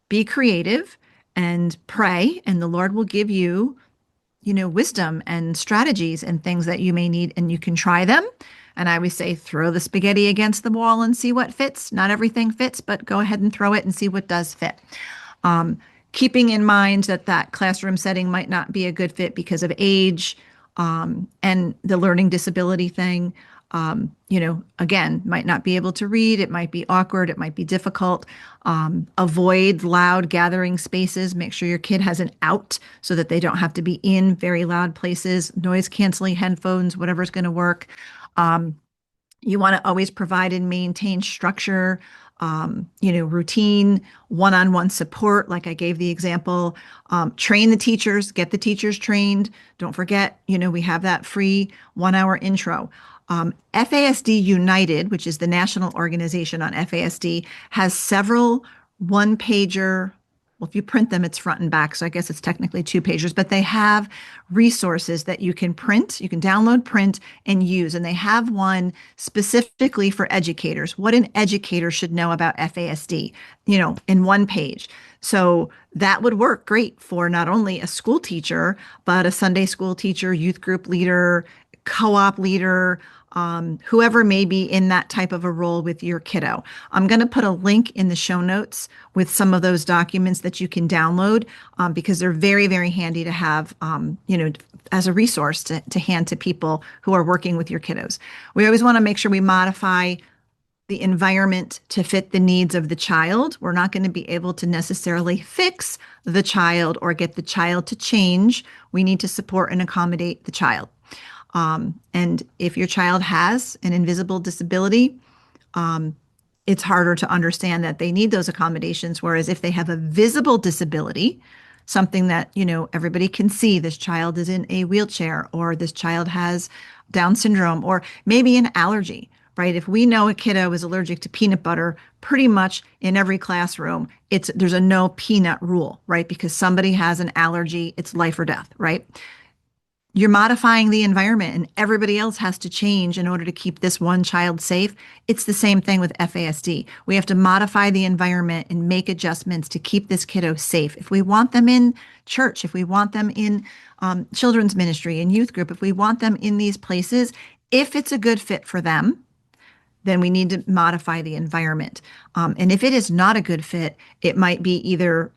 be creative and pray, and the Lord will give you, wisdom and strategies and things that you may need, and you can try them. And I always say, throw the spaghetti against the wall and see what fits. Not everything fits, but go ahead and throw it and see what does fit. Keeping in mind that classroom setting might not be a good fit because of age, and the learning disability thing. Again, might not be able to read. It might be awkward. It might be difficult. Avoid loud gathering spaces. Make sure your kid has an out so that they don't have to be in very loud places. Noise canceling headphones, whatever's going to work. You want to always provide and maintain structure, routine, one-on-one support, like I gave the example. Train the teachers, get the teachers trained. Don't forget, we have that free 1-hour intro. FASD United, which is the national organization on FASD, has several one-pager. Well, if you print them, it's front and back, so I guess it's technically 2-pagers, but they have resources that you can print, you can download, print, and use. And they have one specifically for educators, what an educator should know about FASD, in one page. So that would work great for not only a school teacher, but a Sunday school teacher, youth group leader, co-op leader, whoever may be in that type of a role with your kiddo. I'm going to put a link in the show notes with some of those documents that you can download, because they're very, very handy to have, as a resource to hand to people who are working with your kiddos. We always want to make sure we modify the environment to fit the needs of the child. We're not going to be able to necessarily fix the child or get the child to change. We need to support and accommodate the child. And if your child has an invisible disability, it's harder to understand that they need those accommodations. Whereas if they have a visible disability, something that, everybody can see. This child is in a wheelchair, or this child has Down syndrome, or maybe an allergy, right? If we know a kiddo is allergic to peanut butter, pretty much in every classroom, there's a no peanut rule, right? Because somebody has an allergy, it's life or death, right? You're modifying the environment and everybody else has to change in order to keep this one child safe. It's the same thing with FASD. We have to modify the environment and make adjustments to keep this kiddo safe. If we want them in church, if we want them in children's ministry and youth group, if we want them in these places, if it's a good fit for them, then we need to modify the environment. And if it is not a good fit, it might be either,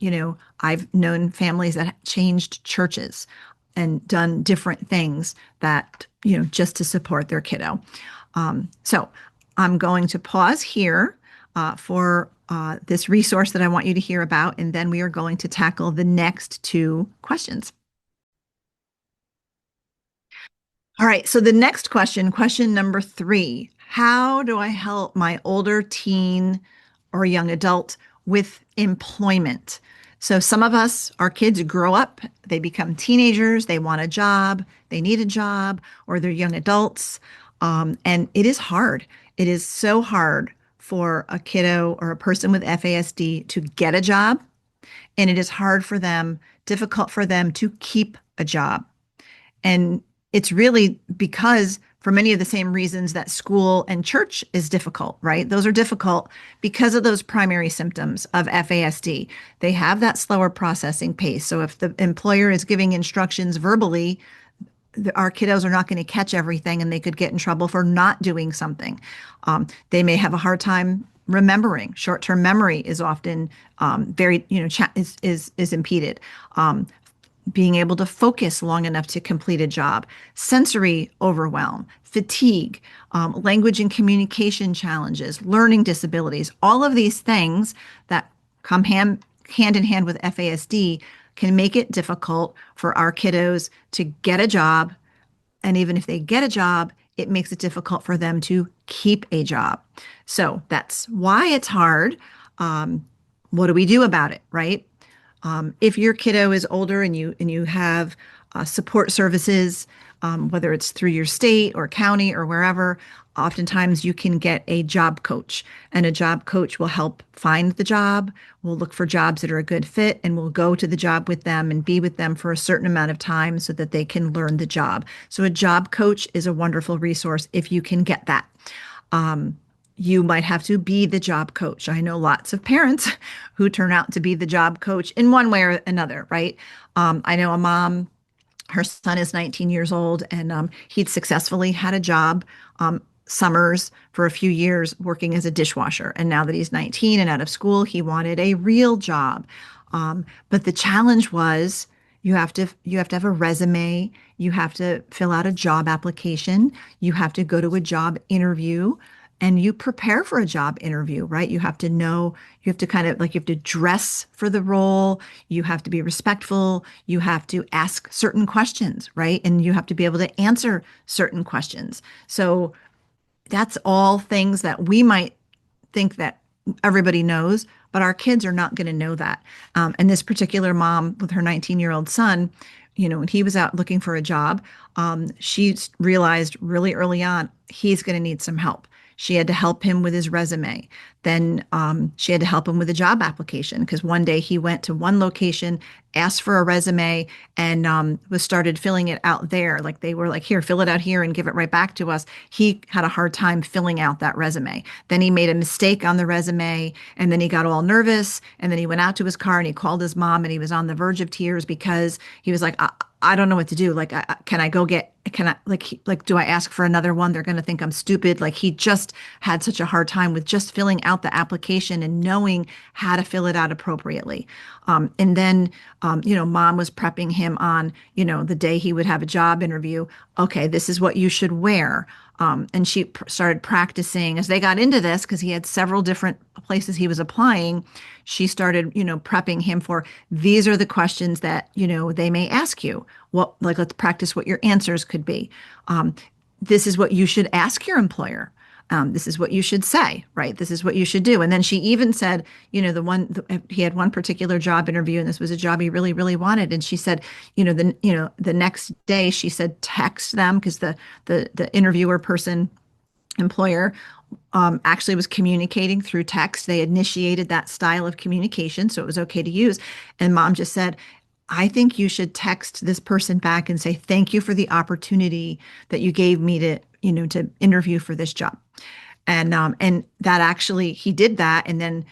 I've known families that changed churches and done different things that, just to support their kiddo. So I'm going to pause here for this resource that I want you to hear about, and then we are going to tackle the next two questions. All right, so the next question number 3, how do I help my older teen or young adult with employment? So some of us, our kids grow up, they become teenagers, they want a job, they need a job, or they're young adults. And it is hard. It is so hard for a kiddo or a person with FASD to get a job. And it is difficult for them to keep a job. And it's really because for many of the same reasons that school and church is difficult, right? Those are difficult because of those primary symptoms of FASD. They have that slower processing pace. So if the employer is giving instructions verbally, our kiddos are not going to catch everything and they could get in trouble for not doing something. They may have a hard time remembering. Short-term memory is often very, is impeded. Being able to focus long enough to complete a job, sensory overwhelm, fatigue, language and communication challenges, learning disabilities, all of these things that come hand in hand with FASD can make it difficult for our kiddos to get a job. And even if they get a job, it makes it difficult for them to keep a job. So that's why it's hard. What do we do about it, right? If your kiddo is older and you have support services, whether it's through your state or county or wherever, oftentimes you can get a job coach, and a job coach will help find the job, will look for jobs that are a good fit, and will go to the job with them and be with them for a certain amount of time so that they can learn the job. So a job coach is a wonderful resource if you can get that. You might have to be the job coach. I know lots of parents who turn out to be the job coach in one way or another, right? I know a mom, her son is 19 years old, and he'd successfully had a job summers for a few years working as a dishwasher. And now that he's 19 and out of school, he wanted a real job. But the challenge was you have to have a resume, you have to fill out a job application, you have to go to a job interview. And you prepare for a job interview, right? You have to know, you have to you have to dress for the role. You have to be respectful. You have to ask certain questions, right? And you have to be able to answer certain questions. So that's all things that we might think that everybody knows, but our kids are not going to know that. And this particular mom with her 19-year-old son, when he was out looking for a job, she realized really early on, he's going to need some help. She had to help him with his resume. Then she had to help him with a job application, because one day he went to one location, asked for a resume, and was started filling it out there. Like they were like, here, fill it out here and give it right back to us. He had a hard time filling out that resume. Then he made a mistake on the resume, and then he got all nervous, and then he went out to his car and he called his mom, and he was on the verge of tears because he was like, I don't know what to do. Like, do I ask for another one? They're going to think I'm stupid. Like, he just had such a hard time with just filling out the application and knowing how to fill it out appropriately. And then, mom was prepping him on, the day he would have a job interview. Okay, this is what you should wear. And she started practicing as they got into this, because he had several different places he was applying. She started, prepping him for, these are the questions that, they may ask you. Let's practice what your answers could be. This is what you should ask your employer. This is what you should say, right? This is what you should do. And then she even said, he had one particular job interview, and this was a job he really, really wanted. And she said, the next day she said, text them, because the interviewer person, employer, actually was communicating through text. They initiated that style of communication, so it was okay to use. And mom just said, I think you should text this person back and say, thank you for the opportunity that you gave me to interview for this job. And that actually, he did that. And then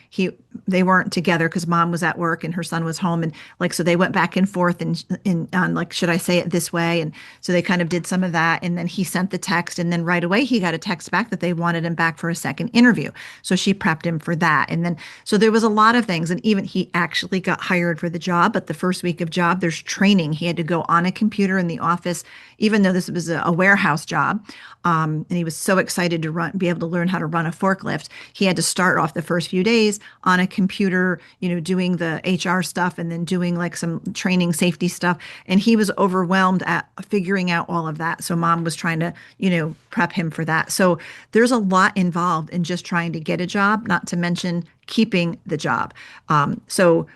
they weren't together because mom was at work and her son was home. And so they went back and forth and on like, should I say it this way? And so they kind of did some of that. And then he sent the text. And then right away, he got a text back that they wanted him back for a second interview. So she prepped him for that. And then, so there was a lot of things. And even he actually got hired for the job. But the first week of job, there's training. He had to go on a computer in the office, even though this was a warehouse job. And he was so excited to be able to learn how to run a forklift. He had to start off the first few days on a computer, doing the HR stuff and then doing like some training safety stuff. And he was overwhelmed at figuring out all of that. So mom was trying to, prep him for that. So there's a lot involved in just trying to get a job, not to mention keeping the job. So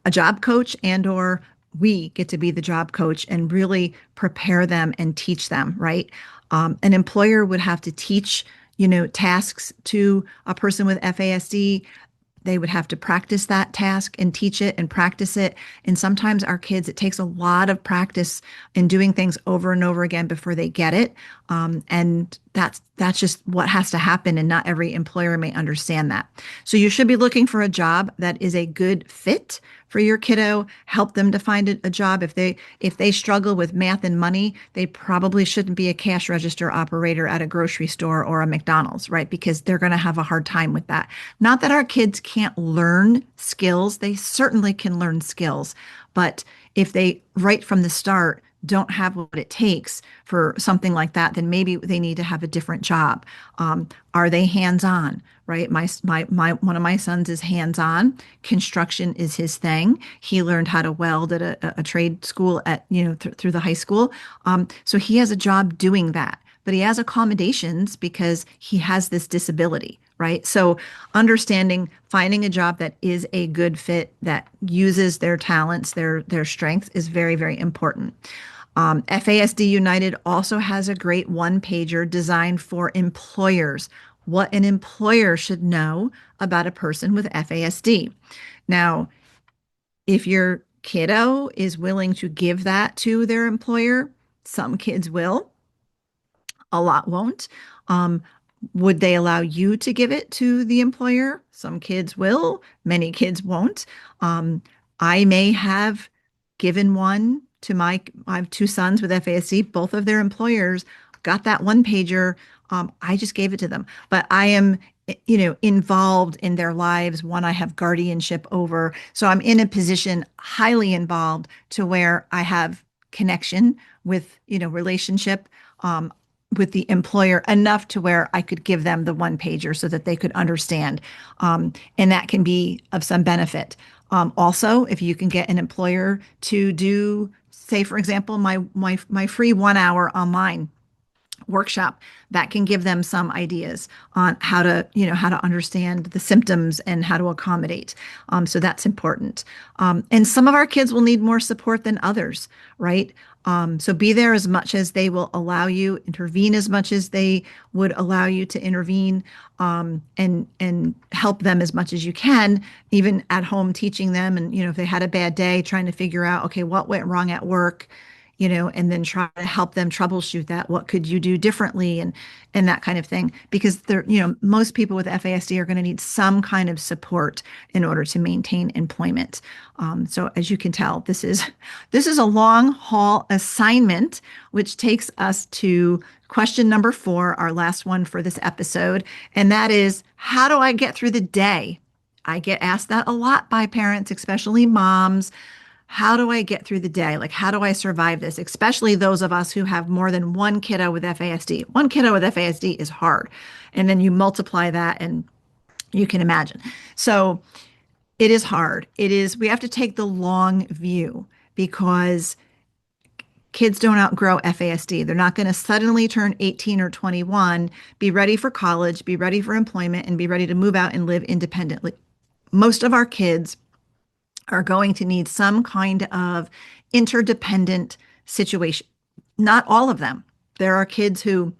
a job coach or we get to be the job coach and really prepare them and teach them, right? An employer would have to teach, tasks to a person with FASD. They would have to practice that task and teach it and practice it. And sometimes our kids, it takes a lot of practice in doing things over and over again before they get it. And that's just what has to happen. And not every employer may understand that. So you should be looking for a job that is a good fit for your kiddo. Help them to find a job. If they struggle with math and money, they probably shouldn't be a cash register operator at a grocery store or a McDonald's, right? Because they're going to have a hard time with that. Not that our kids can't learn skills. They certainly can learn skills. But if they, right from the start, don't have what it takes for something like that, then maybe they need to have a different job. Are they hands-on, right? One of my sons is hands-on. Construction is his thing. He learned how to weld at a trade school through the high school. So he has a job doing that, but he has accommodations because he has this disability, right? So finding a job that is a good fit, that uses their talents, their strengths, is very, very important. FASD United also has a great one-pager designed for employers. What an employer should know about a person with FASD. Now, if your kiddo is willing to give that to their employer, some kids will, a lot won't. Would they allow you to give it to the employer? Some kids will, many kids won't. I may have given one to I have two sons with FASD. Both of their employers got that one pager. I just gave it to them, but I am, involved in their lives. One I have guardianship over. So I'm in a position highly involved to where I have connection with, relationship, with the employer enough to where I could give them the one pager so that they could understand. And that can be of some benefit. Also, if you can get an employer to do, say, for example, my free 1 hour online workshop, that can give them some ideas on how to understand the symptoms and how to accommodate. So that's important. And some of our kids will need more support than others, right? So be there as much as they will allow you, intervene as much as they would allow you to intervene, and help them as much as you can, even at home, teaching them. And, if they had a bad day, trying to figure out, okay, what went wrong at work, and then try to help them troubleshoot that. What could you do differently, and that kind of thing? Because most people with FASD are going to need some kind of support in order to maintain employment. So as you can tell, this is a long haul assignment, which takes us to question number 4, our last one for this episode. And that is, how do I get through the day? I get asked that a lot by parents, especially moms. How do I get through the day? Like, how do I survive this? Especially those of us who have more than one kiddo with FASD. One kiddo with FASD is hard. And then you multiply that and you can imagine. So it is hard. We have to take the long view, because Kids don't outgrow FASD. They're not going to suddenly turn 18 or 21, be ready for college, be ready for employment, and be ready to move out and live independently. Most of our kids are going to need some kind of interdependent situation. Not all of them. There are kids who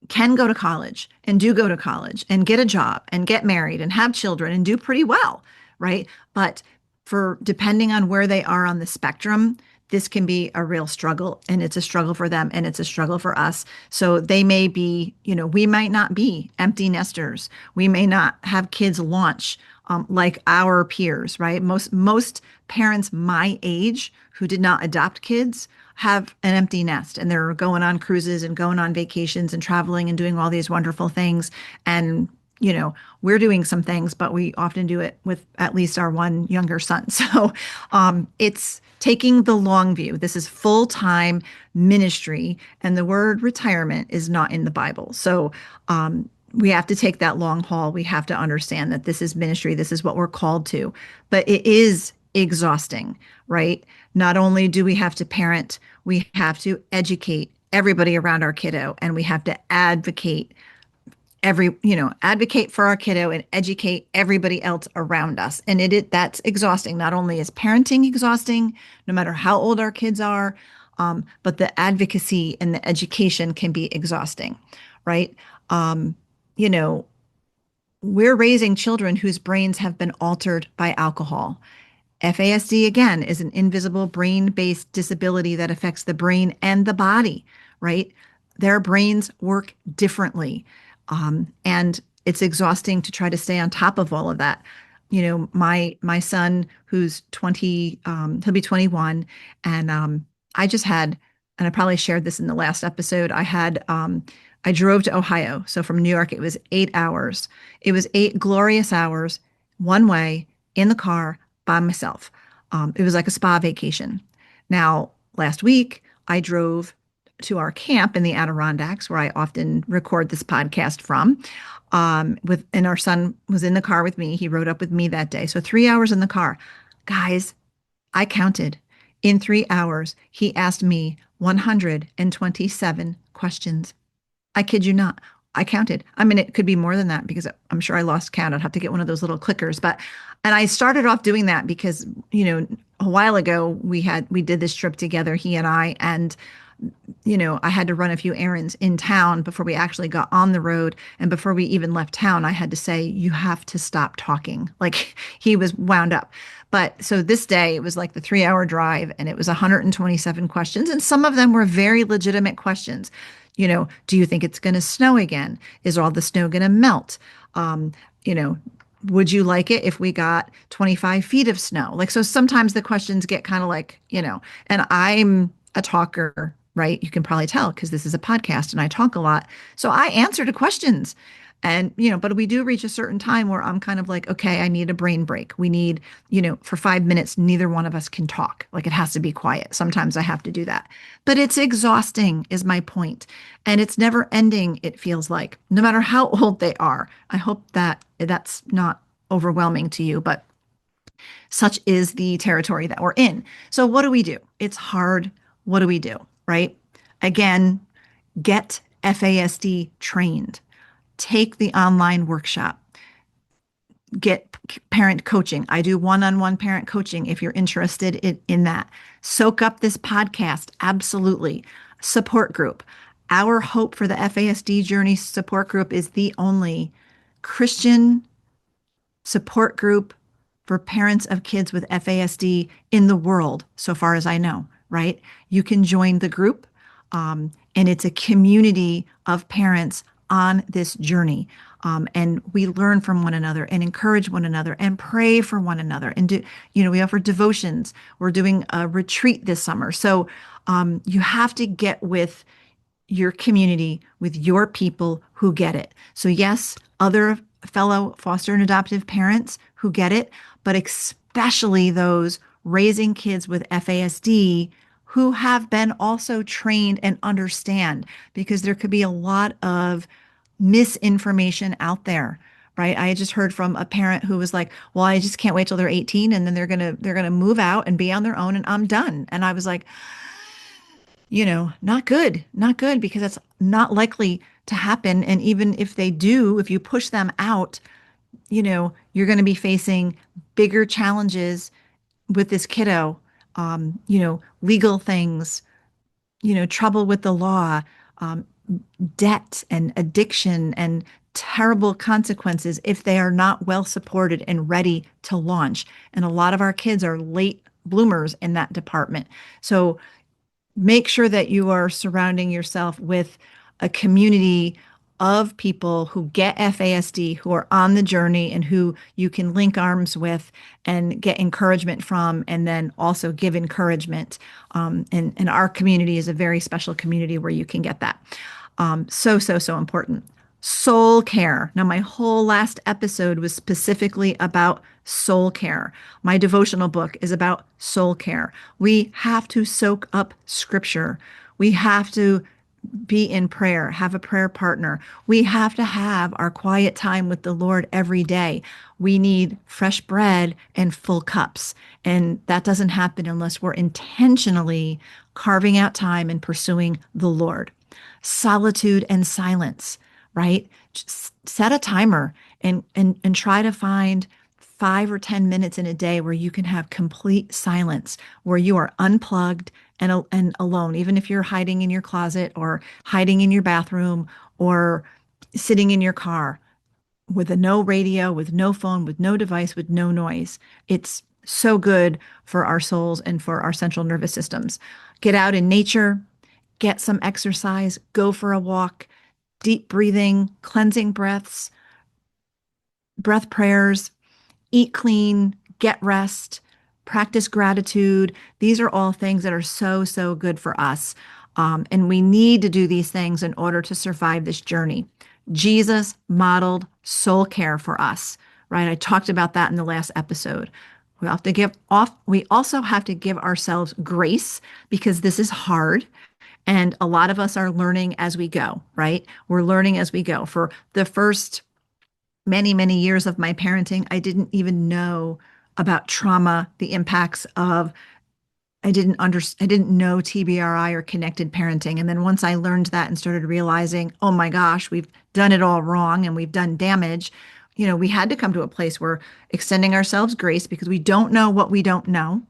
can go to college and do go to college and get a job and get married and have children and do pretty well, right? But for depending on where they are on the spectrum, this can be a real struggle, and it's a struggle for them and it's a struggle for us. So they may be, we might not be empty nesters. We may not have kids launch like our peers, right? Most parents my age who did not adopt kids have an empty nest, and they're going on cruises and going on vacations and traveling and doing all these wonderful things. And, we're doing some things, but we often do it with at least our one younger son. So it's taking the long view. This is full-time ministry, and the word retirement is not in the Bible. So we have to take that long haul. We have to understand that this is ministry. This is what we're called to, but it is exhausting, right? Not only do we have to parent, we have to educate everybody around our kiddo, and we have to advocate for our kiddo and educate everybody else around us. And that's exhausting. Not only is parenting exhausting, no matter how old our kids are, but the advocacy and the education can be exhausting, right? We're raising children whose brains have been altered by alcohol. FASD, again, is an invisible brain-based disability that affects the brain and the body, right? Their brains work differently. And it's exhausting to try to stay on top of all of that. My son, who's 20, he'll be 21, and I just had, and I probably shared this in the last episode, I drove to Ohio. So from New York, it was 8 hours. It was 8 glorious hours, one way, in the car, by myself. It was like a spa vacation. Now, last week, I drove to our camp in the Adirondacks, where I often record this podcast from. And our son was in the car with me. He rode up with me that day. So 3 hours in the car. Guys, I counted. In 3 hours, he asked me 127 questions. I kid you not. I counted. I mean, it could be more than that because I'm sure I lost count. I'd have to get one of those little clickers. And I started off doing that because, a while ago we did this trip together, he and I, and I had to run a few errands in town before we actually got on the road. And before we even left town, I had to say, you have to stop talking. Like, he was wound up. But so this day, it was like the 3-hour drive, and it was 127 questions. And some of them were very legitimate questions. Do you think it's going to snow again? Is all the snow going to melt? Would you like it if we got 25 feet of snow? Like, so sometimes the questions get kind of like, and I'm a talker, right? You can probably tell because this is a podcast and I talk a lot. So I answer to questions. And, but we do reach a certain time where I'm kind of like, okay, I need a brain break. We need, for 5 minutes, neither one of us can talk. Like, it has to be quiet. Sometimes I have to do that. But it's exhausting is my point. And it's never ending, it feels like, no matter how old they are. I hope that that's not overwhelming to you, but such is the territory that we're in. So what do we do? It's hard. What do we do, right? Again, get FASD trained. Take the online workshop. Get parent coaching. I do one-on-one parent coaching if you're interested in that. Soak up this podcast. Absolutely. Support group. Our Hope for the FASD Journey support group is the only Christian support group for parents of kids with FASD in the world, so far as I know, right? You can join the group, and it's a community of parents on this journey. And we learn from one another and encourage one another and pray for one another. And we offer devotions. We're doing a retreat this summer. So you have to get with your community, with your people who get it. So yes, other fellow foster and adoptive parents who get it, but especially those raising kids with FASD who have been also trained and understand, because there could be a lot of misinformation out there, right? I just heard from a parent who was like, well, I just can't wait till they're 18 and then they're going to move out and be on their own and I'm done. And I was like, not good, not good, because that's not likely to happen. And even if they do, if you push them out, you're going to be facing bigger challenges with this kiddo, legal things, trouble with the law, um, debt and addiction and terrible consequences if they are not well supported and ready to launch. And a lot of our kids are late bloomers in that department. So make sure that you are surrounding yourself with a community of people who get FASD, who are on the journey, and who you can link arms with and get encouragement from, and then also give encouragement. And our community is a very special community where you can get that. So important. Soul care. Now, my whole last episode was specifically about soul care. My devotional book is about soul care. We have to soak up scripture. We have to be in prayer, have a prayer partner. We have to have our quiet time with the Lord every day. We need fresh bread and full cups. And that doesn't happen unless we're intentionally carving out time and pursuing the Lord. Solitude and silence, right? Just set a timer and try to find 5 or 10 minutes in a day where you can have complete silence, where you are unplugged and alone, even if you're hiding in your closet or hiding in your bathroom or sitting in your car with a no radio, with no phone, with no device, with no noise. It's so good for our souls and for our central nervous systems. Get out in nature, get some exercise, go for a walk, deep breathing, cleansing breaths, breath prayers, eat clean, get rest, practice gratitude. These are all things that are so good for us. And we need to do these things in order to survive this journey. Jesus modeled soul care for us, right? I talked about that in the last episode. We also have to give ourselves grace because this is hard. And a lot of us are learning as we go, right? We're learning as we go. For the first many years of my parenting, I didn't even know about trauma, the impacts of, I didn't know TBRI or connected parenting. And then once I learned that and started realizing, oh my gosh, we've done it all wrong and we've done damage, we had to come to a place where extending ourselves grace because we don't know what we don't know.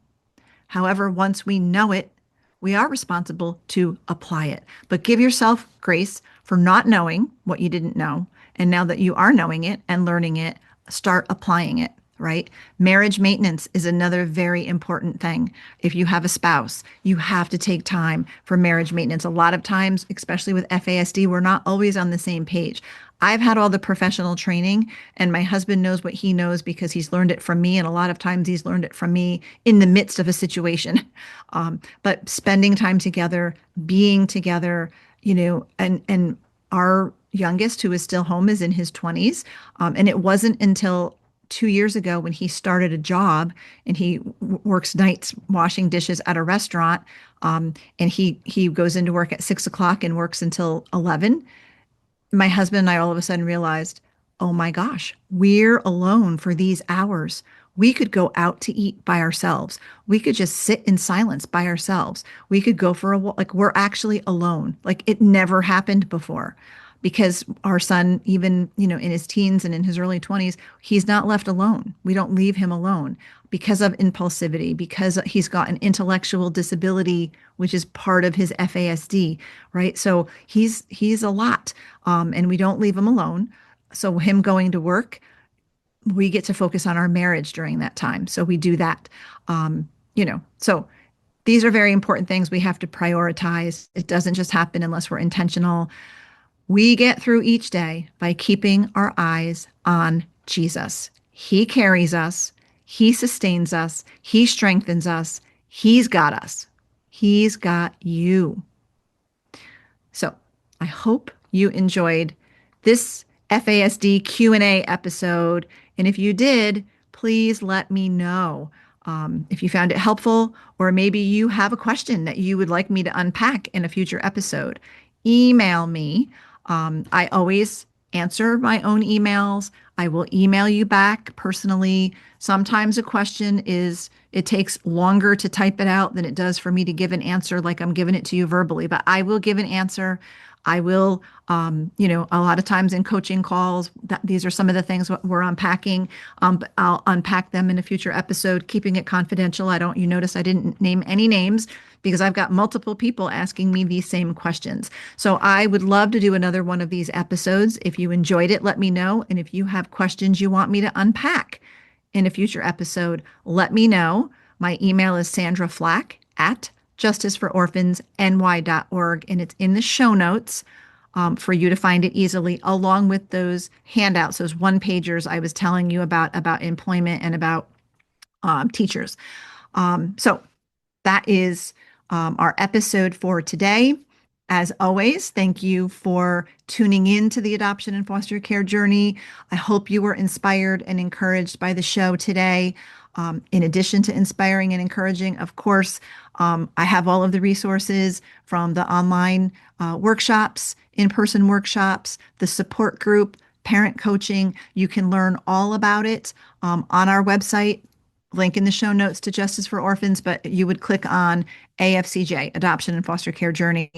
However, once we know it, we are responsible to apply it. But give yourself grace for not knowing what you didn't know. And now that you are knowing it and learning it, start applying it, right? Marriage maintenance is another very important thing. If you have a spouse, you have to take time for marriage maintenance. A lot of times, especially with FASD, we're not always on the same page. I've had all the professional training, and my husband knows what he knows because he's learned it from me. And a lot of times he's learned it from me in the midst of a situation. But spending time together, being together, and our youngest, who is still home, is in his 20s. And it wasn't until 2 years ago when he started a job and he works nights washing dishes at a restaurant. And he goes into work at 6 o'clock and works until 11. My husband and I all of a sudden realized, oh my gosh, we're alone for these hours. We could go out to eat by ourselves. We could just sit in silence by ourselves. We could go for a walk. Like, we're actually alone. Like, it never happened before. Because our son, even, in his teens and in his early 20s, he's not left alone. We don't leave him alone because of impulsivity, because he's got an intellectual disability, which is part of his FASD, right? So he's a lot, and we don't leave him alone. So him going to work, we get to focus on our marriage during that time. So we do that, so these are very important things we have to prioritize. It doesn't just happen unless we're intentional. We get through each day by keeping our eyes on Jesus. He carries us. He sustains us. He strengthens us. He's got us. He's got you. So I hope you enjoyed this FASD Q&A episode. And if you did, please let me know. If you found it helpful, or maybe you have a question that you would like me to unpack in a future episode, email me. I always answer my own emails. I will email you back personally. Sometimes a question it takes longer to type it out than it does for me to give an answer like I'm giving it to you verbally, but I will give an answer. I will, a lot of times in coaching calls, these are some of the things we're unpacking, but I'll unpack them in a future episode, keeping it confidential. You notice I didn't name any names because I've got multiple people asking me these same questions. So I would love to do another one of these episodes. If you enjoyed it, let me know. And if you have questions you want me to unpack in a future episode, let me know. My email is Sandra Flach at justicefororphansny.org, and it's in the show notes for you to find it easily, along with those handouts, those one-pagers I was telling you about employment and about teachers. So that is our episode for today. As always, thank you for tuning in to the adoption and foster care journey. I hope you were inspired and encouraged by the show today. In addition to inspiring and encouraging, of course, I have all of the resources from the online workshops, in-person workshops, the support group, parent coaching. You can learn all about it on our website. Link in the show notes to Justice for Orphans, but you would click on AFCJ, Adoption and Foster Care Journey,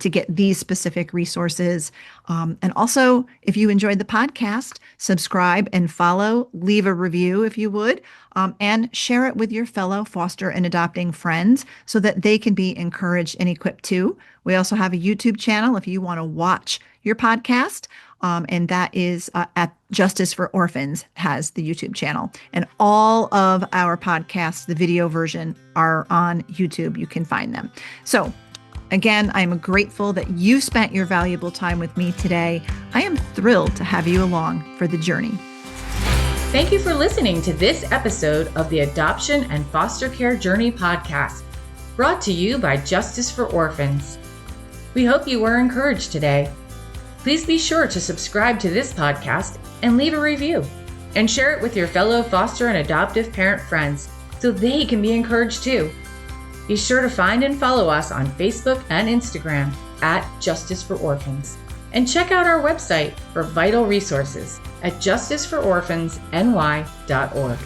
to get these specific resources. And also, if you enjoyed the podcast, subscribe and follow, leave a review if you would, and share it with your fellow foster and adopting friends so that they can be encouraged and equipped too. We also have a YouTube channel if you want to watch your podcast. And that is at Justice for Orphans has the YouTube channel. And all of our podcasts, the video version, are on YouTube. You can find them. So again, I'm grateful that you spent your valuable time with me today. I am thrilled to have you along for the journey. Thank you for listening to this episode of the Adoption and Foster Care Journey podcast, brought to you by Justice for Orphans. We hope you were encouraged today. Please be sure to subscribe to this podcast and leave a review, and share it with your fellow foster and adoptive parent friends so they can be encouraged too. Be sure to find and follow us on Facebook and Instagram at Justice for Orphans, and check out our website for vital resources at justicefororphansny.org.